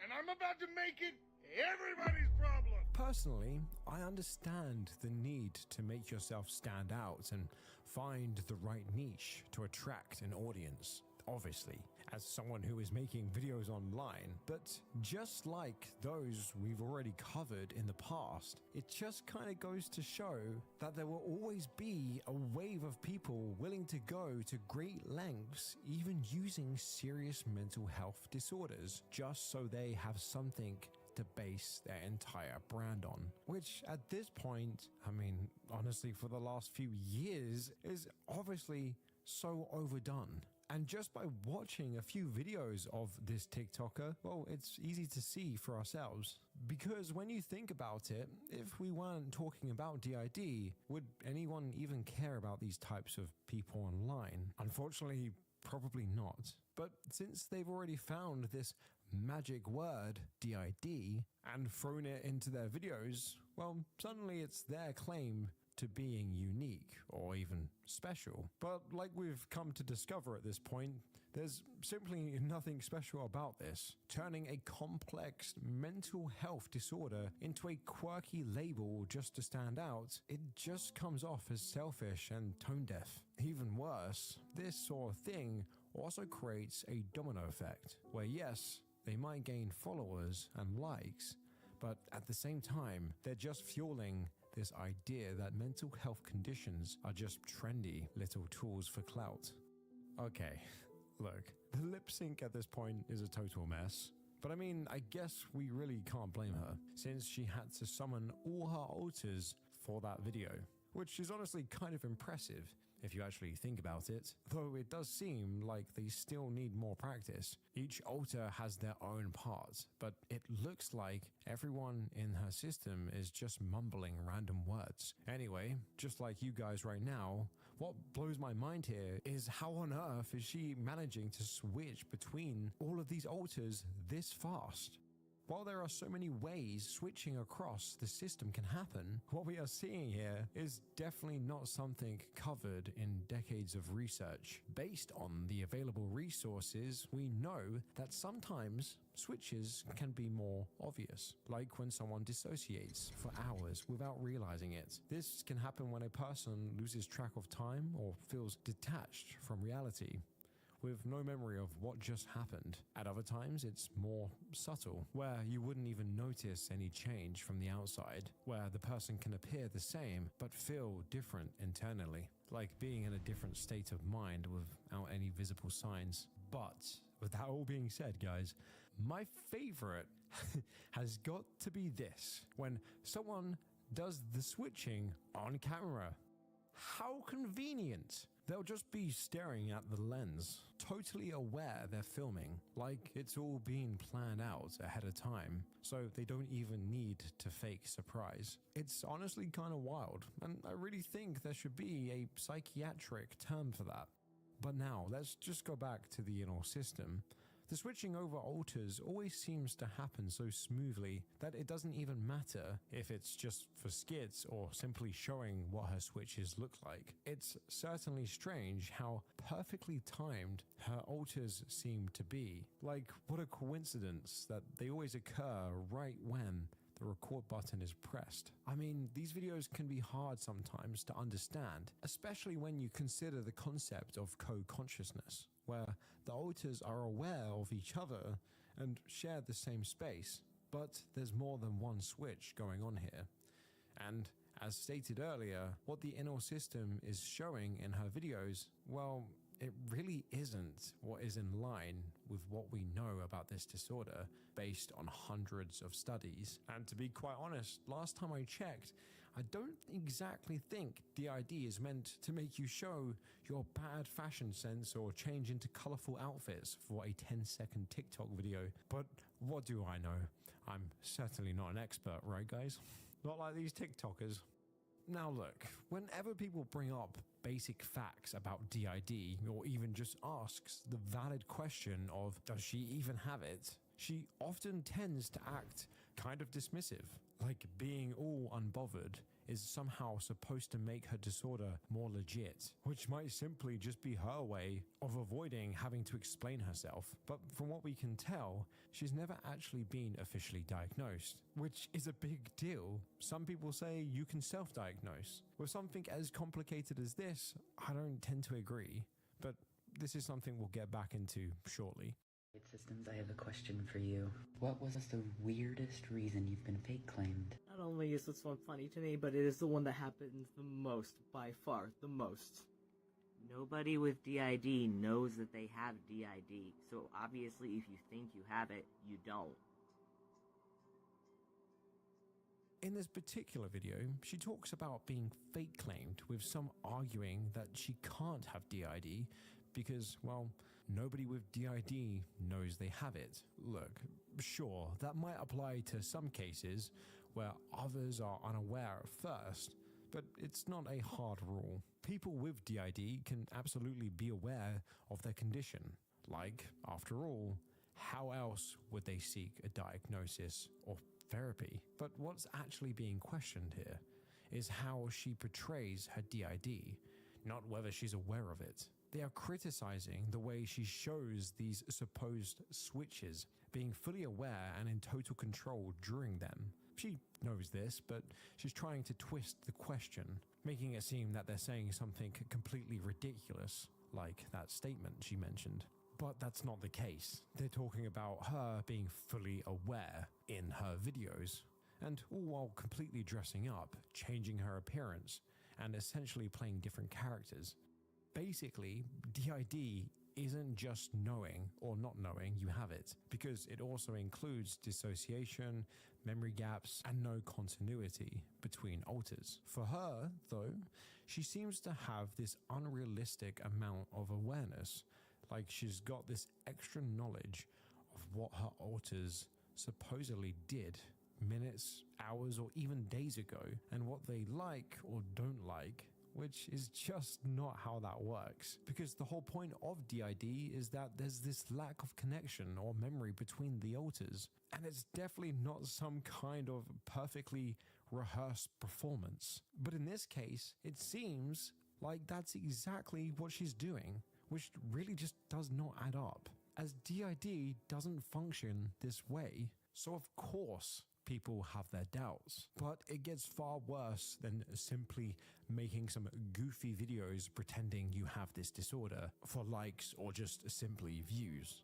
and I'm about to make it everybody's problem. Personally, I understand the need to make yourself stand out and find the right niche to attract an audience. Obviously, as someone who is making videos online, but just like those we've already covered in the past, it just kind of goes to show that there will always be a wave of people willing to go to great lengths, even using serious mental health disorders, just so they have something to base their entire brand on. Which at this point, I mean, honestly, for the last few years, is obviously so overdone. And just by watching a few videos of this TikToker, well, it's easy to see for ourselves Because when you think about it, if we weren't talking about DID, would anyone even care about these types of people online? Unfortunately, probably not. But since they've already found this magic word, DID, and thrown it into their videos, well, suddenly it's their claim to being unique or even special. But like we've come to discover at this point, there's simply nothing special about this. Turning a complex mental health disorder into a quirky label just to stand out, it just comes off as selfish and tone deaf. Even worse, this sort of thing also creates a domino effect, where yes, they might gain followers and likes, but at the same time, they're just fueling this idea that mental health conditions are just trendy little tools for clout. Okay, look, the lip sync at this point is a total mess. But I mean, I guess we really can't blame her, since she had to summon all her alters for that video, which is honestly kind of impressive if you actually think about it, though it does seem like they still need more practice. Each alter has their own parts, but it looks like everyone in her system is just mumbling random words. Anyway, just like you guys right now, what blows my mind here is how on earth is she managing to switch between all of these alters this fast? While there are so many ways switching across the system can happen, what we are seeing here is definitely not something covered in decades of research. Based on the available resources, we know that sometimes switches can be more obvious, like when someone dissociates for hours without realizing it. This can happen when a person loses track of time or feels detached from reality, with no memory of what just happened. At other times, it's more subtle, where you wouldn't even notice any change from the outside, where the person can appear the same but feel different internally, like being in a different state of mind without any visible signs. But with that all being said, guys, my favorite has got to be this: when someone does the switching on camera. How convenient! They'll just be staring at the lens, totally aware they're filming, like it's all being planned out ahead of time, so they don't even need to fake surprise. It's honestly kind of wild, and I really think there should be a psychiatric term for that. But now, let's just go back to the in-all system. The switching over alters always seems to happen so smoothly that it doesn't even matter if it's just for skits or simply showing what her switches look like. It's certainly strange how perfectly timed her alters seem to be. Like, what a coincidence that they always occur right when the record button is pressed. I mean, these videos can be hard sometimes to understand, especially when you consider the concept of co-consciousness, where the alters are aware of each other and share the same space, but there's more than one switch going on here. And as stated earlier, what the in-all system is showing in her videos, well, it really isn't what is in line with what we know about this disorder based on hundreds of studies. And to be quite honest, last time I checked, I don't exactly think DID is meant to make you show your bad fashion sense or change into colorful outfits for a 10-second TikTok video. But what do I know? I'm certainly not an expert, right guys? Not like these TikTokers. Now look, whenever people bring up basic facts about DID or even just asks the valid question of does she even have it, she often tends to act kind of dismissive, like being all unbothered is somehow supposed to make her disorder more legit, which might simply just be her way of avoiding having to explain herself. But from what we can tell, she's never actually been officially diagnosed, which is a big deal. Some people say you can self-diagnose. With something as complicated as this, I don't tend to agree, but this is something we'll get back into shortly. Systems, I have a question for you. What was the weirdest reason you've been fake claimed? Not only is this one funny to me, but it is the one that happens the most, by far, the most. Nobody with DID knows that they have DID, so obviously if you think you have it, you don't. In this particular video, she talks about being fake claimed, with some arguing that she can't have DID because, well, nobody with DID knows they have it. Look, sure, that might apply to some cases where others are unaware at first, but it's not a hard rule. People with DID can absolutely be aware of their condition. Like, after all, how else would they seek a diagnosis or therapy? But what's actually being questioned here is how she portrays her DID, not whether she's aware of it. They are criticizing the way she shows these supposed switches, being fully aware and in total control during them. She knows this, but she's trying to twist the question, making it seem that they're saying something completely ridiculous, like that statement she mentioned. But that's not the case. They're talking about her being fully aware in her videos, and all while completely dressing up, changing her appearance, and essentially playing different characters. Basically, DID isn't just knowing or not knowing you have it, because it also includes dissociation, memory gaps, and no continuity between alters. For her, though, she seems to have this unrealistic amount of awareness, like she's got this extra knowledge of what her alters supposedly did minutes, hours, or even days ago, and what they like or don't like, which is just not how that works. Because the whole point of DID is that there's this lack of connection or memory between the alters, and it's definitely not some kind of perfectly rehearsed performance. But in this case, it seems like that's exactly what she's doing, which really just does not add up, as DID doesn't function this way. So of course, people have their doubts, but it gets far worse than simply making some goofy videos pretending you have this disorder for likes or just simply views.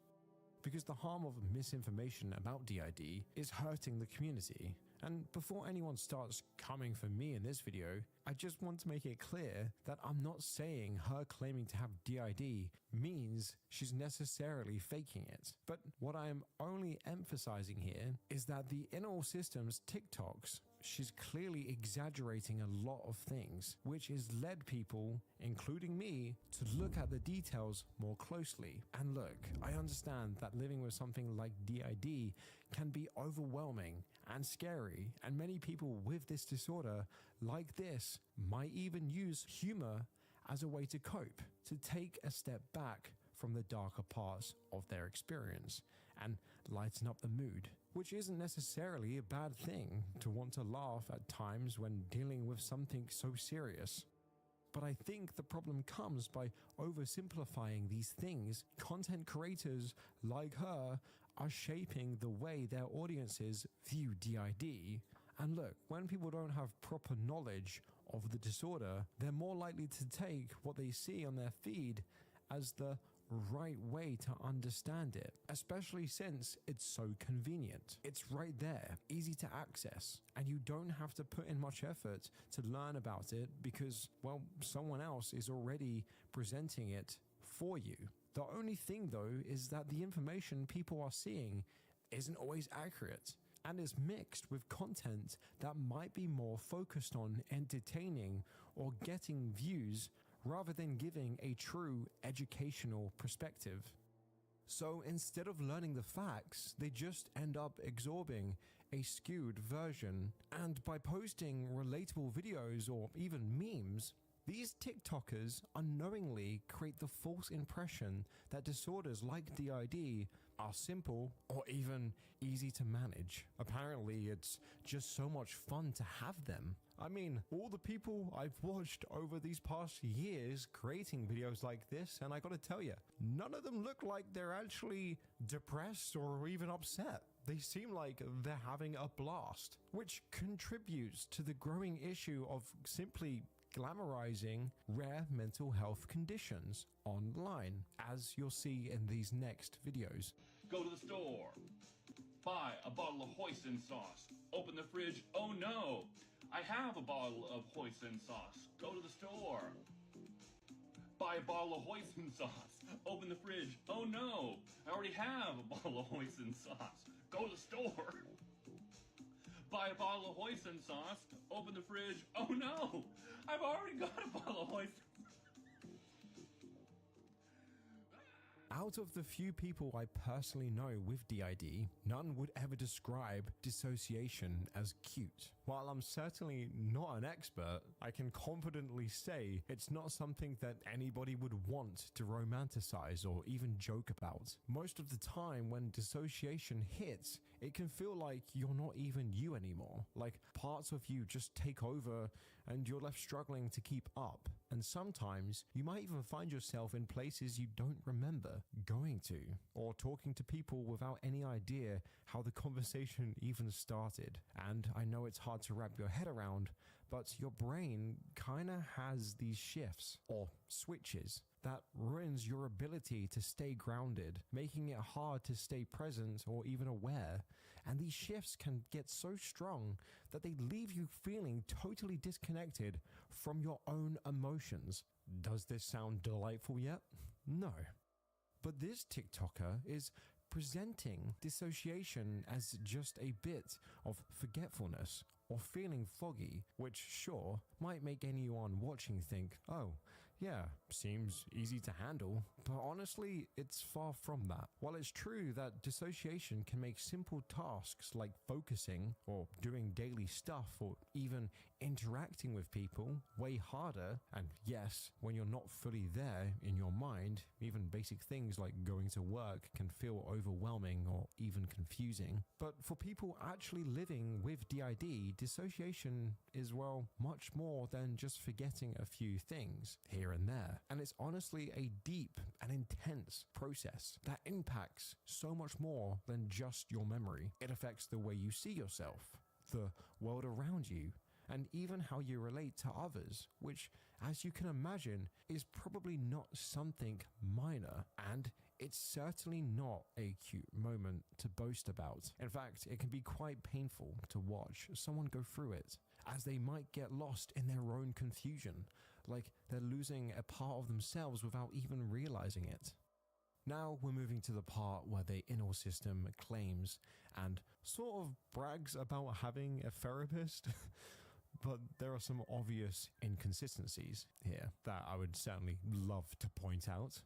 Because the harm of misinformation about DID is hurting the community. And before anyone starts coming for me in this video, I just want to make it clear that I'm not saying her claiming to have DID means she's necessarily faking it. But what I am only emphasizing here is that the In All Systems TikToks, she's clearly exaggerating a lot of things, which has led people, including me, to look at the details more closely. And look, I understand that living with something like DID can be overwhelming and scary, and many people with this disorder like this might even use humor as a way to cope, to take a step back from the darker parts of their experience and lighten up the mood, which isn't necessarily a bad thing to want to laugh at times when dealing with something so serious. But I think the problem comes by oversimplifying these things. Content creators like her are shaping the way their audiences view DID. And look, when people don't have proper knowledge of the disorder, they're more likely to take what they see on their feed as the right way to understand it, especially since it's so convenient. It's right there, easy to access, and you don't have to put in much effort to learn about it because, well, someone else is already presenting it for you. The only thing, though, is that the information people are seeing isn't always accurate and is mixed with content that might be more focused on entertaining or getting views rather than giving a true educational perspective. So instead of learning the facts, they just end up absorbing a skewed version. And by posting relatable videos or even memes, these TikTokers unknowingly create the false impression that disorders like DID are simple or even easy to manage. Apparently, it's just so much fun to have them. I mean, all the people I've watched over these past years creating videos like this, and I gotta tell you, none of them look like they're actually depressed or even upset. They seem like they're having a blast, which contributes to the growing issue of simply glamorizing rare mental health conditions online, as you'll see in these next videos. Go to the store, buy a bottle of hoisin sauce, open the fridge, oh no, I have a bottle of hoisin sauce. Go to the store, buy a bottle of hoisin sauce, open the fridge, oh no, I already have a bottle of hoisin sauce. Go to the store, buy a bottle of hoisin sauce, open the fridge, oh no, I've already got a bottle of hoisin. Out of the few people I personally know with DID, none would ever describe dissociation as cute. While I'm certainly not an expert, I can confidently say it's not something that anybody would want to romanticize or even joke about. Most of the time when dissociation hits, it can feel like you're not even you anymore. Like parts of you just take over and you're left struggling to keep up. And sometimes you might even find yourself in places you don't remember going to, or talking to people without any idea how the conversation even started. And I know it's hard to wrap your head around, but your brain kinda has these shifts, or switches, that ruins your ability to stay grounded, making it hard to stay present or even aware. And these shifts can get so strong that they leave you feeling totally disconnected from your own emotions. Does this sound delightful yet? No. But this TikToker is presenting dissociation as just a bit of forgetfulness or feeling foggy, which sure might make anyone watching think, oh, yeah, seems easy to handle, but honestly, it's far from that. While it's true that dissociation can make simple tasks like focusing or doing daily stuff or even interacting with people way harder, and yes, when you're not fully there in your mind, even basic things like going to work can feel overwhelming or even confusing. But for people actually living with DID, dissociation is, well, much more than just forgetting a few things here and there. And it's honestly a deep and intense process that impacts so much more than just your memory. It affects the way you see yourself, the world around you, and even how you relate to others, which, as you can imagine, is probably not something minor, and it's certainly not a cute moment to boast about. In fact, it can be quite painful to watch someone go through it, as they might get lost in their own confusion, like they're losing a part of themselves without even realizing it. Now we're moving to the part where the inner system claims and sort of brags about having a therapist. But there are some obvious inconsistencies here that I would certainly love to point out.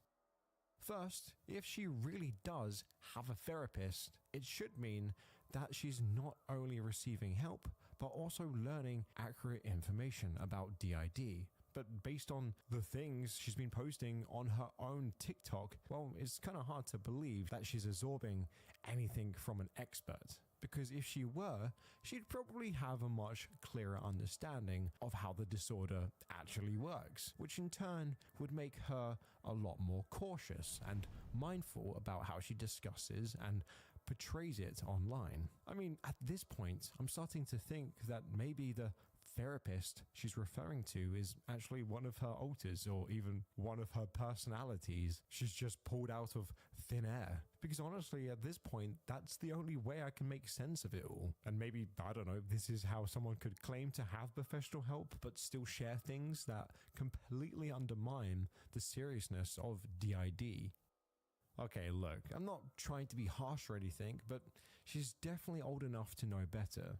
First, if she really does have a therapist, it should mean that she's not only receiving help, but also learning accurate information about DID. But based on the things she's been posting on her own TikTok, well, it's kind of hard to believe that she's absorbing anything from an expert. Because if she were, she'd probably have a much clearer understanding of how the disorder actually works, which in turn would make her a lot more cautious and mindful about how she discusses and portrays it online. I mean, at this point, I'm starting to think that maybe the therapist she's referring to is actually one of her alters or even one of her personalities she's just pulled out of thin air. Because honestly, at this point, that's the only way I can make sense of it all. And maybe, I don't know, this is how someone could claim to have professional help but still share things that completely undermine the seriousness of DID. Okay, look, I'm not trying to be harsh or anything, but she's definitely old enough to know better,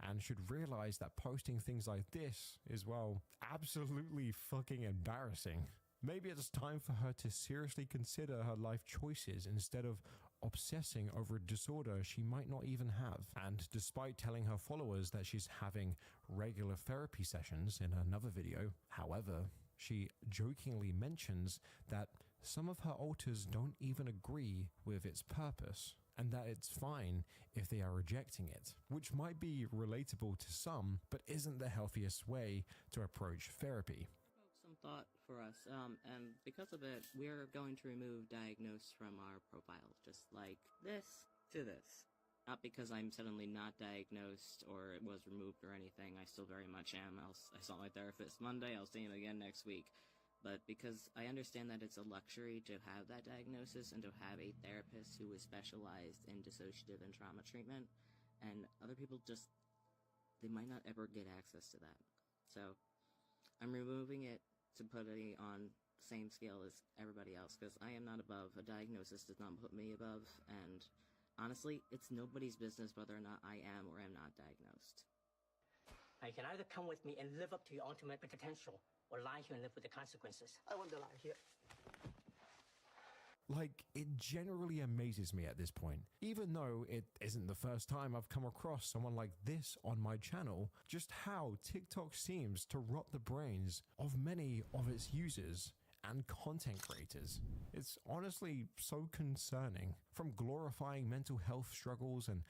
and should realize that posting things like this is, well, absolutely fucking embarrassing. Maybe it's time for her to seriously consider her life choices instead of obsessing over a disorder she might not even have. And despite telling her followers that she's having regular therapy sessions in another video, however, she jokingly mentions that some of her alters don't even agree with its purpose, and that it's fine if they are rejecting it, which might be relatable to some, but isn't the healthiest way to approach therapy. Some thought for us, and because of it, we're going to remove diagnose from our profile, just like this to this. Not because I'm suddenly not diagnosed or it was removed or anything, I still very much am. I saw my therapist Monday, I'll see him again next week. But because I understand that it's a luxury to have that diagnosis and to have a therapist who is specialized in dissociative and trauma treatment, and other people just, they might not ever get access to that. So, I'm removing it to put it on the same scale as everybody else, because I am not above. A diagnosis does not put me above, and honestly, it's nobody's business whether or not I am or am not diagnosed. Now, you can either come with me and live up to your ultimate potential, or lie here and live with the consequences. I want to lie here. Like, it generally amazes me at this point. Even though it isn't the first time I've come across someone like this on my channel, just how TikTok seems to rot the brains of many of its users and content creators. It's honestly so concerning. From glorifying mental health struggles and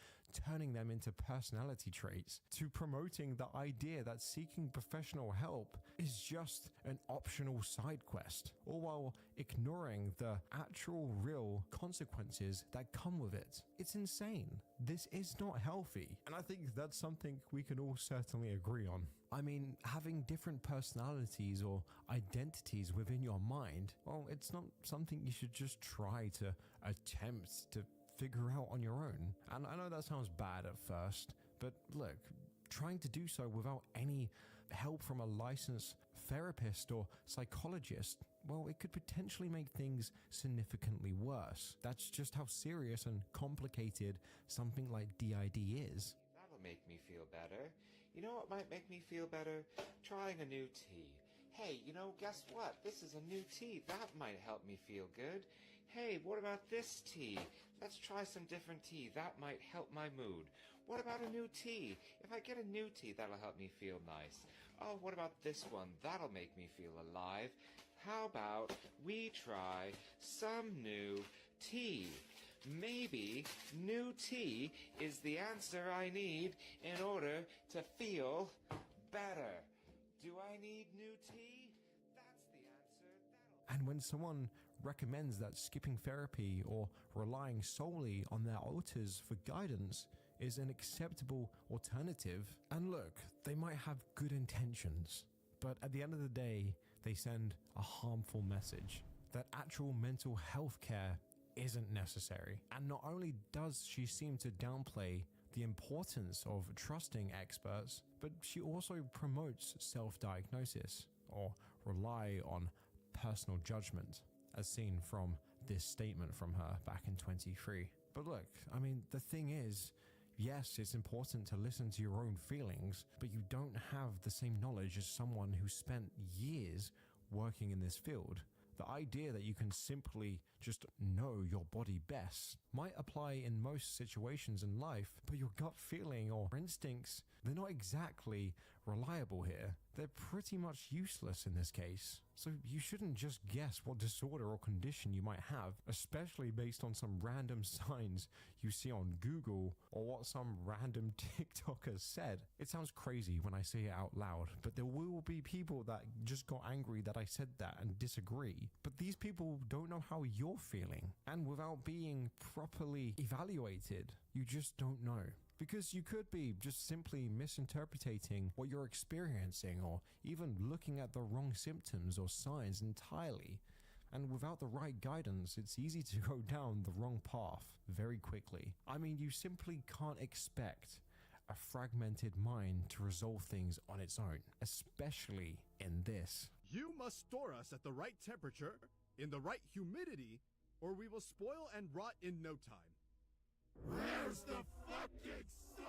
turning them into personality traits, to promoting the idea that seeking professional help is just an optional side quest, all while ignoring the actual real consequences that come with it. It's insane. This is not healthy, and I think that's something we can all certainly agree on. I mean, having different personalities or identities within your mind, well, it's not something you should just try to attempt to figure out on your own. And I know that sounds bad at first, but look, trying to do so without any help from a licensed therapist or psychologist, well, it could potentially make things significantly worse. That's just how serious and complicated something like DID is. That'll make me feel better. You know what might make me feel better? Trying a new tea. Hey, guess what? This is a new tea. That might help me feel good. Hey, what about this tea? Let's try some different tea. That might help my mood. What about a new tea? If I get a new tea, that'll help me feel nice. Oh, what about this one? That'll make me feel alive. How about we try some new tea? Maybe new tea is the answer I need in order to feel better. Do I need new tea? That's the answer. And when someone recommends that skipping therapy or relying solely on their alters for guidance is an acceptable alternative, and look, they might have good intentions, but at the end of the day, they send a harmful message that actual mental health care isn't necessary. And not only does she seem to downplay the importance of trusting experts, but she also promotes self-diagnosis or rely on personal judgment, as seen from this statement from her back in 23. But look, I mean, the thing is, yes, it's important to listen to your own feelings, but you don't have the same knowledge as someone who spent years working in this field. The idea that you can simply just know your body best might apply in most situations in life, but your gut feeling or instincts, they're not exactly reliable here. They're pretty much useless in this case. So you shouldn't just guess what disorder or condition you might have, especially based on some random signs you see on Google or what some random TikToker said. It sounds crazy when I say it out loud, but there will be people that just got angry that I said that and disagree. But these people don't know how you're feeling, and without being properly evaluated, you just don't know. Because you could be just simply misinterpreting what you're experiencing, or even looking at the wrong symptoms or signs entirely. And without the right guidance, it's easy to go down the wrong path very quickly. I mean, you simply can't expect a fragmented mind to resolve things on its own, especially in this. You must store us at the right temperature, in the right humidity, or we will spoil and rot in no time. Where's the fucking soil?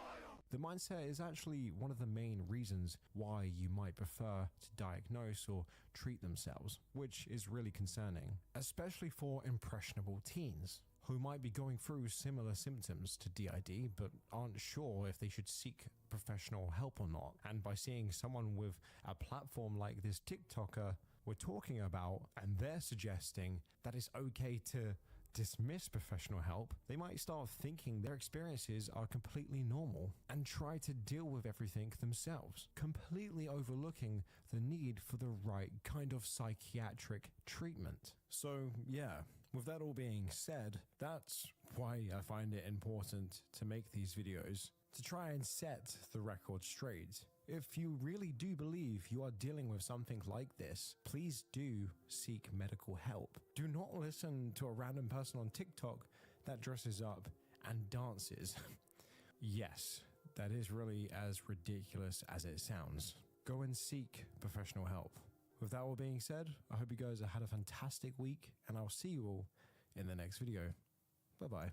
The mindset is actually one of the main reasons why you might prefer to diagnose or treat themselves, which is really concerning, especially for impressionable teens who might be going through similar symptoms to DID but aren't sure if they should seek professional help or not. And by seeing someone with a platform like this TikToker we're talking about, and they're suggesting that it's okay to dismiss professional help, they might start thinking their experiences are completely normal and try to deal with everything themselves, completely overlooking the need for the right kind of psychiatric treatment. So yeah, with that all being said, that's why I find it important to make these videos, to try and set the record straight. If you really do believe you are dealing with something like this, please do seek medical help. Do not listen to a random person on TikTok that dresses up and dances. Yes, that is really as ridiculous as it sounds. Go and seek professional help. With that all being said, I hope you guys have had a fantastic week, and I'll see you all in the next video. Bye-bye.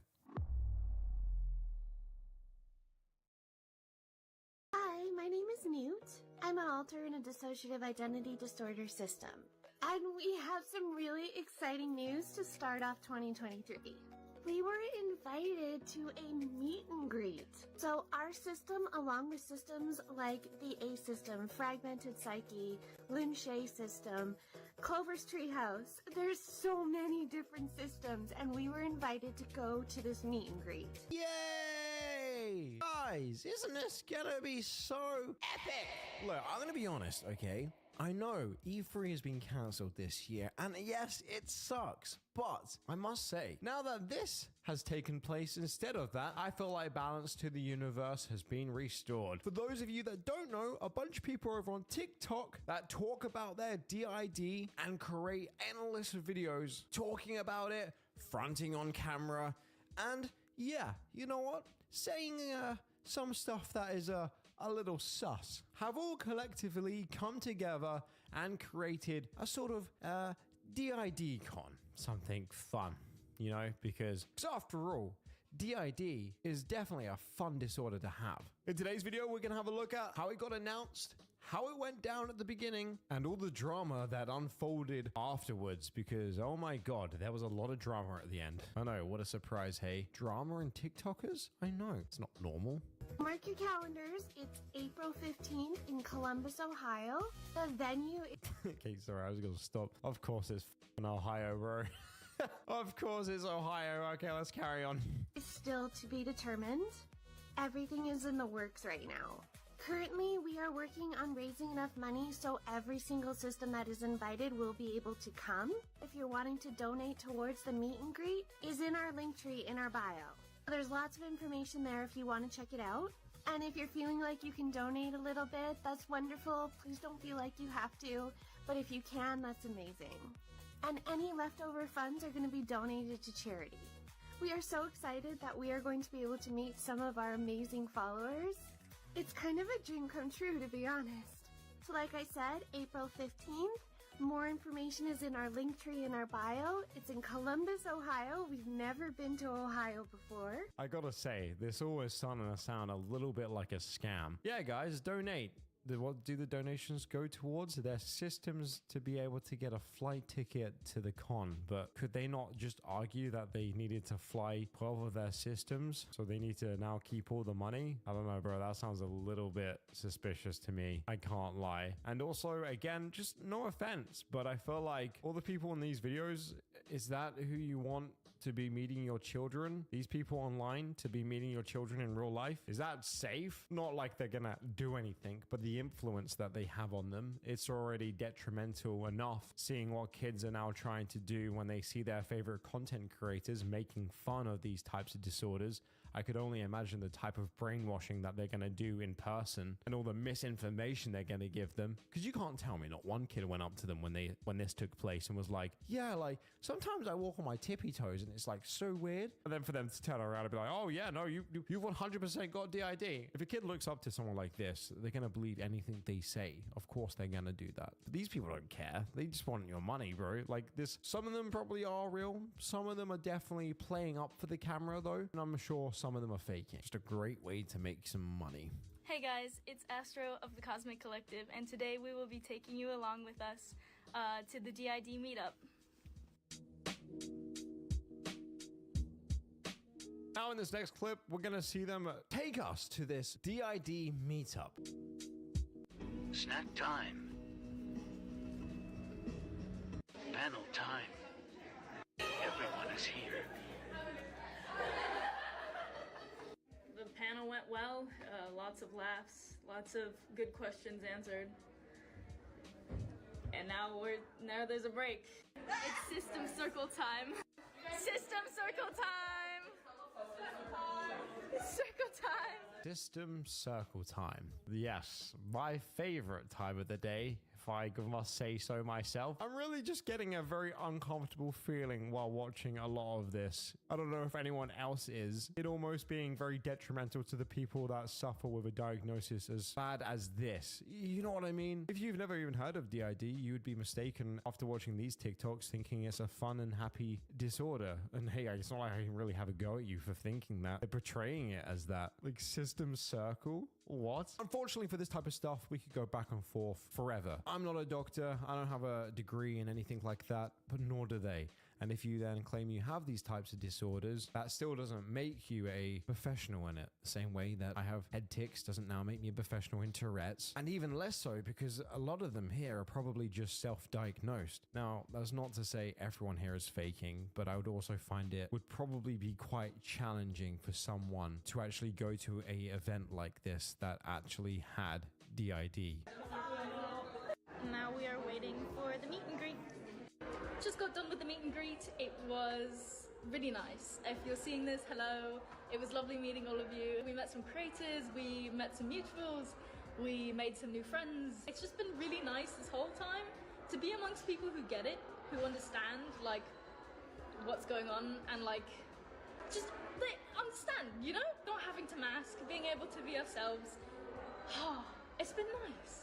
Hi, my name is Newt. I'm an alter in a dissociative identity disorder system. And we have some really exciting news to start off 2023. We were invited to a meet and greet. So our system, along with systems like the A system, Fragmented Psyche, Lin Shay system, Clover's Treehouse, there's so many different systems, and we were invited to go to this meet and greet. Yay! Guys, isn't this gonna be so epic? Look, I'm gonna be honest, okay? I know E3 has been cancelled this year, and yes, it sucks, but I must say, now that this has taken place instead of that, I feel like balance to the universe has been restored. For those of you that don't know, a bunch of people over on TikTok that talk about their DID and create endless videos talking about it, fronting on camera, and yeah, you know what? Saying some stuff that is a little sus, have all collectively come together and created a sort of DID con, something fun, you know, because after all, DID is definitely a fun disorder to have. In today's video, we're gonna have a look at how it got announced, how it went down at the beginning, and all the drama that unfolded afterwards, because oh my god, there was a lot of drama at the end. I know, what a surprise, hey? Drama in TikTokers? I know, it's not normal. Mark your calendars, it's April 15th in Columbus, Ohio. The venue Okay, sorry, I was gonna stop. Of course it's f***ing Ohio, bro. Of course it's Ohio. Okay, let's carry on. is still to be determined. Everything is in the works right now. Currently, we are working on raising enough money so every single system that is invited will be able to come. If you're wanting to donate towards the meet and greet, is in our link tree in our bio. There's lots of information there if you want to check it out. And if you're feeling like you can donate a little bit, that's wonderful. Please don't feel like you have to, but if you can, that's amazing. And any leftover funds are going to be donated to charity. We are so excited that we are going to be able to meet some of our amazing followers. It's kind of a dream come true, to be honest. So like I said, April 15th, more information is in our link tree in our bio. It's in Columbus, Ohio. We've never been to Ohio before. I gotta say, this always starting to sound a little bit like a scam. Yeah, guys, donate. What do the donations go towards? Their systems to be able to get a flight ticket to the con. But could they not just argue that they needed to fly 12 of their systems, so they need to now keep all the money? I don't know, bro. That sounds a little bit suspicious to me. I can't lie. And also, again, just no offense, but I feel like all the people in these videos, is that who you want to be meeting your children? These people online to be meeting your children in real life? Is that safe? Not like they're gonna do anything, but the influence that they have on them, it's already detrimental enough seeing what kids are now trying to do when they see their favorite content creators making fun of these types of disorders. I could only imagine the type of brainwashing that they're going to do in person and all the misinformation they're going to give them. Because you can't tell me not one kid went up to them when this took place and was like, yeah, like sometimes I walk on my tippy toes and it's like so weird. And then for them to turn around and be like, oh yeah, no, you've 100% got DID. If a kid looks up to someone like this, they're going to believe anything they say. Of course they're going to do that. But these people don't care. They just want your money, bro. Like this, some of them probably are real. Some of them are definitely playing up for the camera though. And I'm sure some of them are faking. Just a great way to make some money. Hey guys, it's Astro of the Cosmic Collective, and today we will be taking you along with us to the DID meetup. Now in this next clip, we're gonna see them take us to this DID meetup. Snack time. Panel time. Everyone is here. The panel went well, lots of laughs, lots of good questions answered. And now there's a break. It's System Circle time. System Circle time! Circle time! System Circle time. Yes, my favorite time of the day, if I must say so myself. I'm really just getting a very uncomfortable feeling while watching a lot of this. I don't know if anyone else is. It almost being very detrimental to the people that suffer with a diagnosis as bad as this. You know what I mean? If you've never even heard of DID, you would be mistaken after watching these TikToks thinking it's a fun and happy disorder. And hey, it's not like I can really have a go at you for thinking that. They're portraying it as that. Like System Circle? What? Unfortunately for this type of stuff, we could go back and forth forever. I'm not a doctor. I don't have a degree in anything like that, but nor do they. And if you then claim you have these types of disorders, that still doesn't make you a professional in it. The same way that I have head tics doesn't now make me a professional in Tourette's. And even less so because a lot of them here are probably just self-diagnosed. Now, that's not to say everyone here is faking, but I would also find it would probably be quite challenging for someone to actually go to an event like this that actually had DID. Now we are waiting for the meet and greet. Just got done with the meet and greet. It was really nice. If you're seeing this, hello. It was lovely meeting all of you. We met some creators, we met some mutuals, we made some new friends. It's just been really nice this whole time to be amongst people who get it, who understand like what's going on and like just they understand, you know? Not having to mask, being able to be ourselves. It's been nice.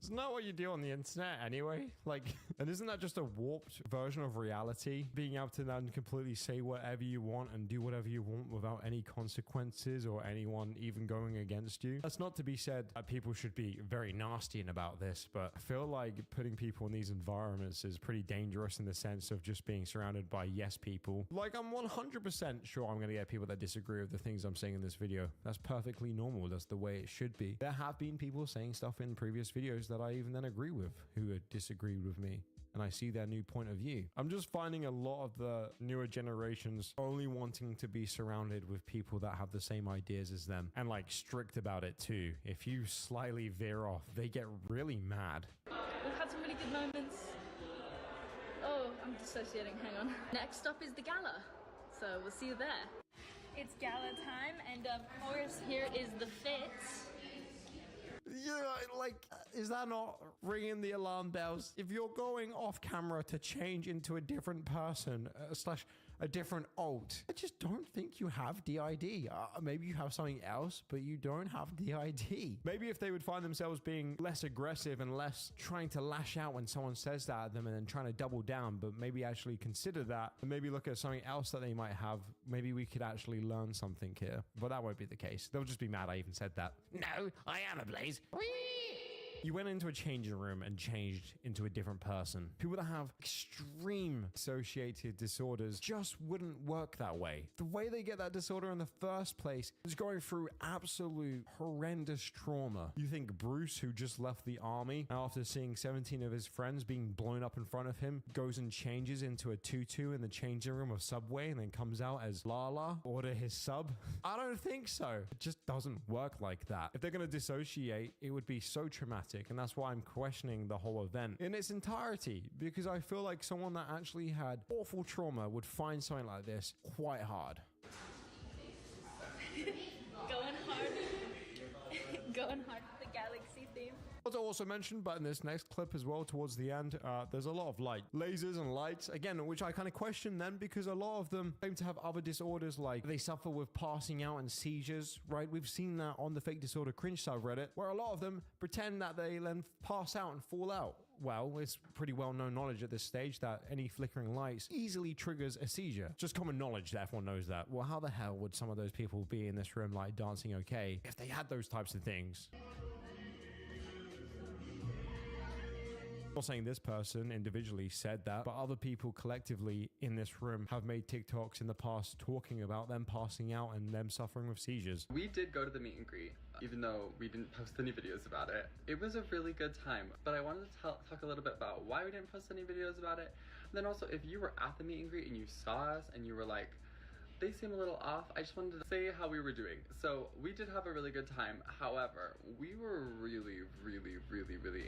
Isn't that what you do on the internet anyway? Like, and isn't that just a warped version of reality? Being able to then completely say whatever you want and do whatever you want without any consequences or anyone even going against you. That's not to be said that people should be very nasty about this, but I feel like putting people in these environments is pretty dangerous in the sense of just being surrounded by yes people. Like, I'm 100% sure I'm going to get people that disagree with the things I'm saying in this video. That's perfectly normal. That's the way it should be. There have been people saying stuff in previous videos that I even then agree with who had disagreed with me, and I see their new point of view. I'm just finding a lot of the newer generations only wanting to be surrounded with people that have the same ideas as them and like strict about it too. If you slightly veer off, they get really mad. We've had some really good moments. Oh, I'm dissociating, hang on. Next up is the gala, so we'll see you there. It's gala time, and of course here is the fit. Yeah, like, is that not ringing the alarm bells? If you're going off camera to change into a different person, slash a different alt, I just don't think you have DID. Maybe you have something else, but you don't have DID. Maybe if they would find themselves being less aggressive and less trying to lash out when someone says that at them and then trying to double down, but maybe actually consider that and maybe look at something else that they might have, maybe we could actually learn something here. But that won't be the case. They'll just be mad I even said that. No, I am ablaze. You went into a changing room and changed into a different person. People that have extreme associated disorders just wouldn't work that way. The way they get that disorder in the first place is going through absolute horrendous trauma. You think Bruce, who just left the army, after seeing 17 of his friends being blown up in front of him, goes and changes into a tutu in the changing room of Subway and then comes out as Lala, order his sub? I don't think so. It just doesn't work like that. If they're going to dissociate, it would be so traumatic. And that's why I'm questioning the whole event in its entirety, because I feel like someone that actually had awful trauma would find something like this quite hard. Going hard. Going hard with the galaxy theme. As I also mentioned, but in this next clip as well, towards the end, there's a lot of like lasers and lights, again, which I kind of question then because a lot of them claim to have other disorders, like they suffer with passing out and seizures, right? We've seen that on the Fake Disorder Cringe subreddit, where a lot of them pretend that they then pass out and fall out. Well, it's pretty well-known knowledge at this stage that any flickering lights easily triggers a seizure. Just common knowledge that everyone knows that. Well, how the hell would some of those people be in this room like dancing okay if they had those types of things? I'm not saying this person individually said that, but other people collectively in this room have made TikToks in the past talking about them passing out and them suffering with seizures. We did go to the meet and greet, even though we didn't post any videos about it. It was a really good time, but I wanted to talk a little bit about why we didn't post any videos about it. And then also, if you were at the meet and greet and you saw us and you were like, they seem a little off, I just wanted to say how we were doing. So we did have a really good time. However, we were really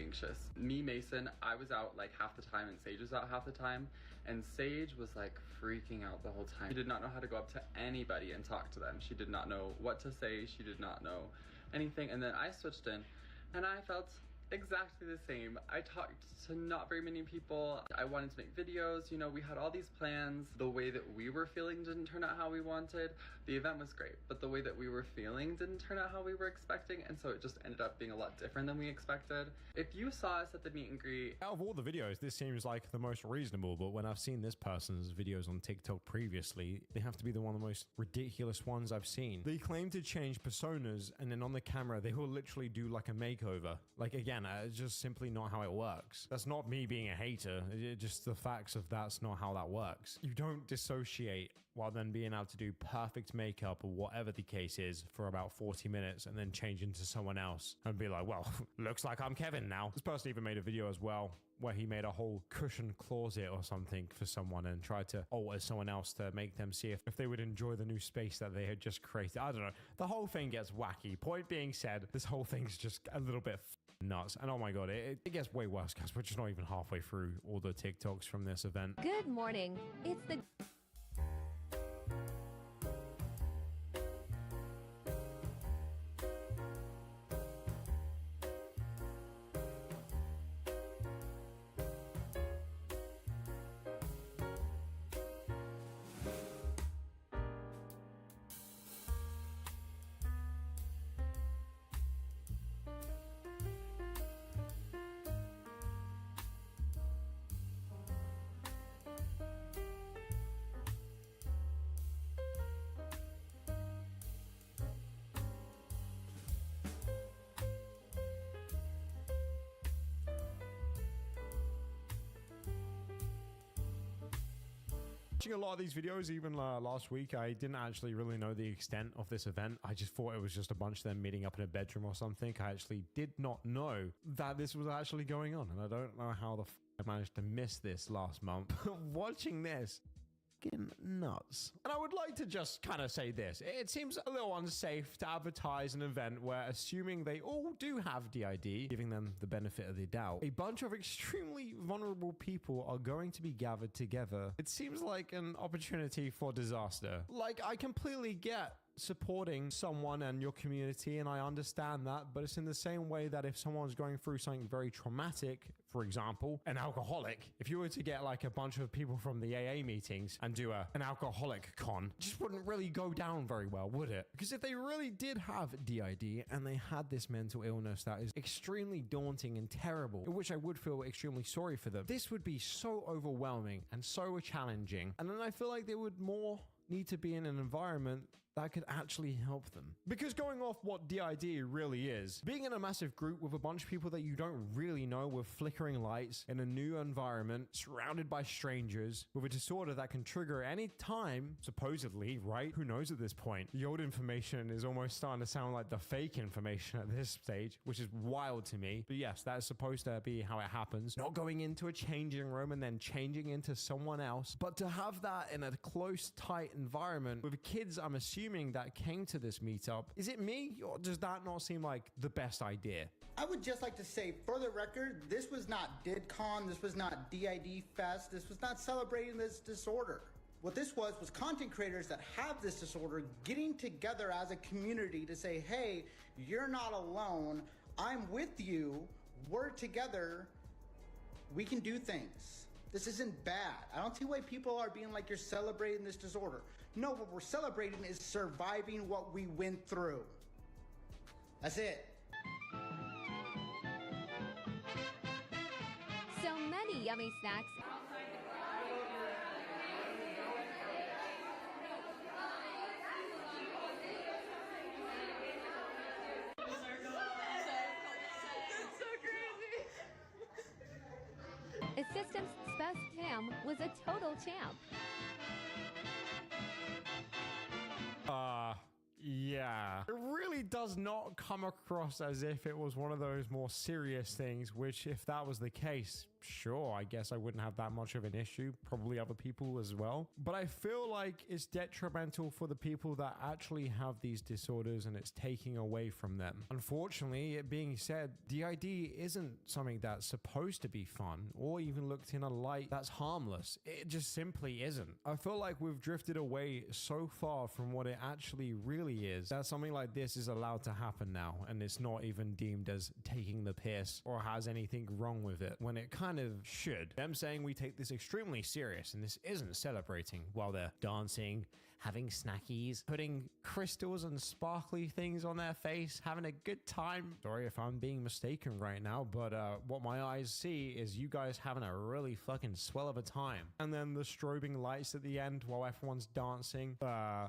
anxious. Me, Mason, I was out like half the time and Sage was out half the time. And Sage was like freaking out the whole time. She did not know how to go up to anybody and talk to them. She did not know what to say. She did not know anything. And then I switched in and I felt exactly the same. I talked to not very many people. I wanted to make videos, you know, we had all these plans. The way that we were feeling didn't turn out how we wanted. The event was great, but the way that we were feeling didn't turn out how we were expecting, and so it just ended up being a lot different than we expected. If you saw us at the meet and greet... Out of all the videos, this seems like the most reasonable, but when I've seen this person's videos on TikTok previously, they have to be one of the most ridiculous ones I've seen. They claim to change personas, and then on the camera, they will literally do like a makeover. Like, again, it's just simply not how it works. That's not me being a hater. It's just the facts of that's not how that works. You don't dissociate while then being able to do perfect makeup or whatever the case is for about 40 minutes and then change into someone else and be like, well, looks like I'm Kevin now. This person even made a video as well where he made a whole cushion closet or something for someone and tried to alter someone else to make them see if they would enjoy the new space that they had just created. I don't know. The whole thing gets wacky. Point being said, this whole thing's just a little bit nuts. And oh my God, it gets way worse because we're just not even halfway through all the TikToks from this event. Good morning. It's the... Watching a lot of these videos, even last week, I didn't actually really know the extent of this event. I just thought it was just a bunch of them meeting up in a bedroom or something. I actually did not know that this was actually going on, and I don't know how the I managed to miss this last month. Watching this, nuts. And I would like to just kind of say this. It seems a little unsafe to advertise an event where, assuming they all do have DID, giving them the benefit of the doubt, a bunch of extremely vulnerable people are going to be gathered together. It seems like an opportunity for disaster. Like, I completely get supporting someone and your community, and I understand that, but it's in the same way that if someone's going through something very traumatic, for example, an alcoholic, if you were to get like a bunch of people from the AA meetings and do an alcoholic con, it just wouldn't really go down very well, would it? Because if they really did have DID and they had this mental illness that is extremely daunting and terrible, in which I would feel extremely sorry for them, this would be so overwhelming and so challenging. And then I feel like they would more need to be in an environment that could actually help them. Because going off what DID really is, being in a massive group with a bunch of people that you don't really know with flickering lights in a new environment, surrounded by strangers, with a disorder that can trigger any time, supposedly, right? Who knows at this point? The old information is almost starting to sound like the fake information at this stage, which is wild to me. But yes, that is supposed to be how it happens. Not going into a changing room and then changing into someone else, but to have that in a close, tight environment with kids, I'm assuming, that came to this meetup. Is it me, or does that not seem like the best idea? I would just like to say, for the record, this was not DidCon, this was not DID Fest, this was not celebrating this disorder. What this was content creators that have this disorder getting together as a community to say, hey, you're not alone, I'm with you, we're together, we can do things. This isn't bad. I don't see why people are being like, you're celebrating this disorder. No, what we're celebrating is surviving what we went through. That's it. So many yummy snacks. A system's best Tam was a total champ. Yeah. It really does not come across as if it was one of those more serious things, which if that was the case, sure, I guess I wouldn't have that much of an issue. Probably other people as well. But I feel like it's detrimental for the people that actually have these disorders, and it's taking away from them. Unfortunately, it being said, DID isn't something that's supposed to be fun or even looked in a light that's harmless. It just simply isn't. I feel like we've drifted away so far from what it actually really is that something like this is allowed to happen now, and it's not even deemed as taking the piss or has anything wrong with it, when it kind of should. Them saying we take this extremely serious and this isn't celebrating while they're dancing, having snackies, putting crystals and sparkly things on their face, having a good time. Sorry if I'm being mistaken right now, but what my eyes see is you guys having a really fucking swell of a time. And then the strobing lights at the end while everyone's dancing.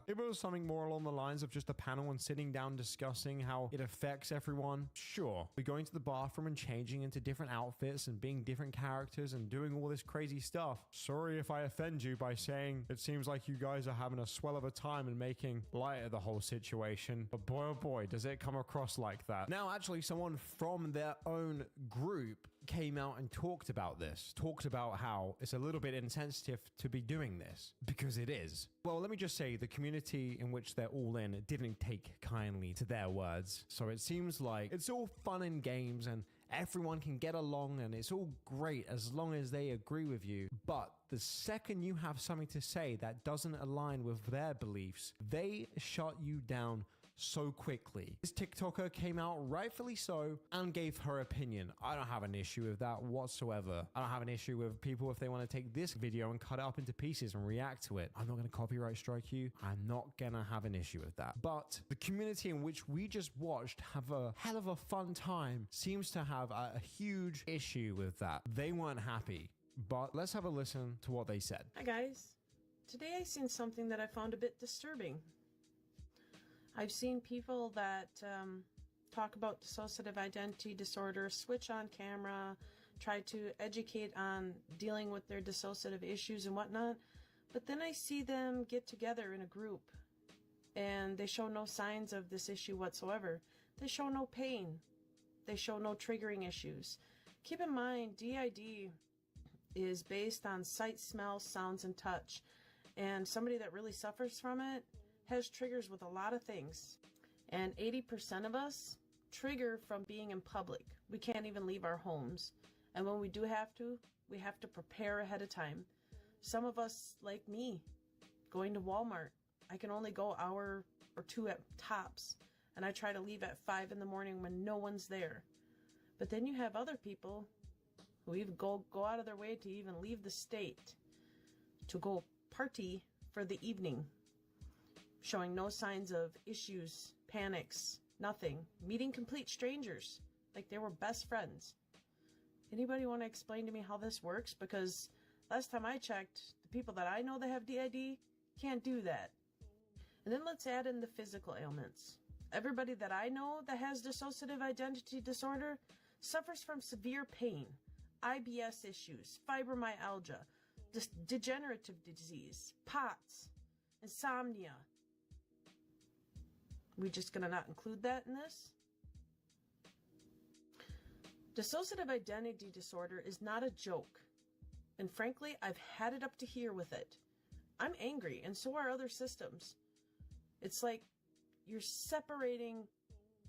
If it was something more along the lines of just a panel and sitting down discussing how it affects everyone, sure. We're going to the bathroom and changing into different outfits and being different characters and doing all this crazy stuff. Sorry if I offend you by saying it seems like you guys are having a swell of a time and making light of the whole situation, but boy oh boy does it come across like that. Now actually someone from their own group came out and talked about this, talked about how it's a little bit insensitive to be doing this, because it is. Well, let me just say the community in which they're all in didn't take kindly to their words, so it seems like it's all fun and games and everyone can get along and it's all great as long as they agree with you. But the second you have something to say that doesn't align with their beliefs, they shut you down so quickly. This TikToker came out, rightfully so, and gave her opinion. I don't have an issue with that whatsoever. I don't have an issue with people if they want to take this video and cut it up into pieces and react to it. I'm not going to copyright strike you. I'm not going to have an issue with that. But the community in which we just watched have a hell of a fun time seems to have a huge issue with that. They weren't happy. But let's have a listen to what they said. Hi guys. Today I seen something that I found a bit disturbing. I've seen people that talk about dissociative identity disorder, switch on camera, try to educate on dealing with their dissociative issues and whatnot, but then I see them get together in a group and they show no signs of this issue whatsoever. They show no pain. They show no triggering issues. Keep in mind, DID is based on sight, smell, sounds, and touch, and somebody that really suffers from it has triggers with a lot of things, and 80% of us trigger from being in public. We can't even leave our homes, and when we do have to, we have to prepare ahead of time. Some of us, like me, going to Walmart, I can only go an hour or two at tops, and I try to leave at 5 in the morning when no one's there. But then you have other people who even go out of their way to even leave the state to go party for the evening, showing no signs of issues, panics, nothing, meeting complete strangers like they were best friends. Anybody want to explain to me how this works? Because last time I checked, the people that I know that have DID can't do that. And then let's add in the physical ailments. Everybody that I know that has dissociative identity disorder suffers from severe pain, IBS issues, fibromyalgia, degenerative disease, POTS, insomnia. We just gonna not include that in this? Dissociative identity disorder is not a joke. And frankly, I've had it up to here with it. I'm angry, and so are other systems. It's like you're separating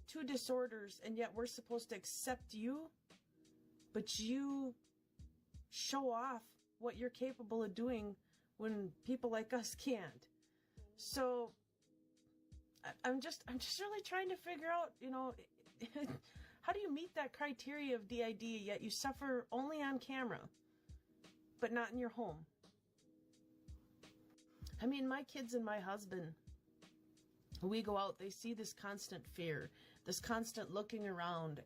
two disorders, and yet we're supposed to accept you, but you show off what you're capable of doing when people like us can't. So I'm just really trying to figure out, how do you meet that criteria of DID, yet you suffer only on camera, but not in your home? I mean, my kids and my husband, when we go out, they see this constant fear, this constant looking around,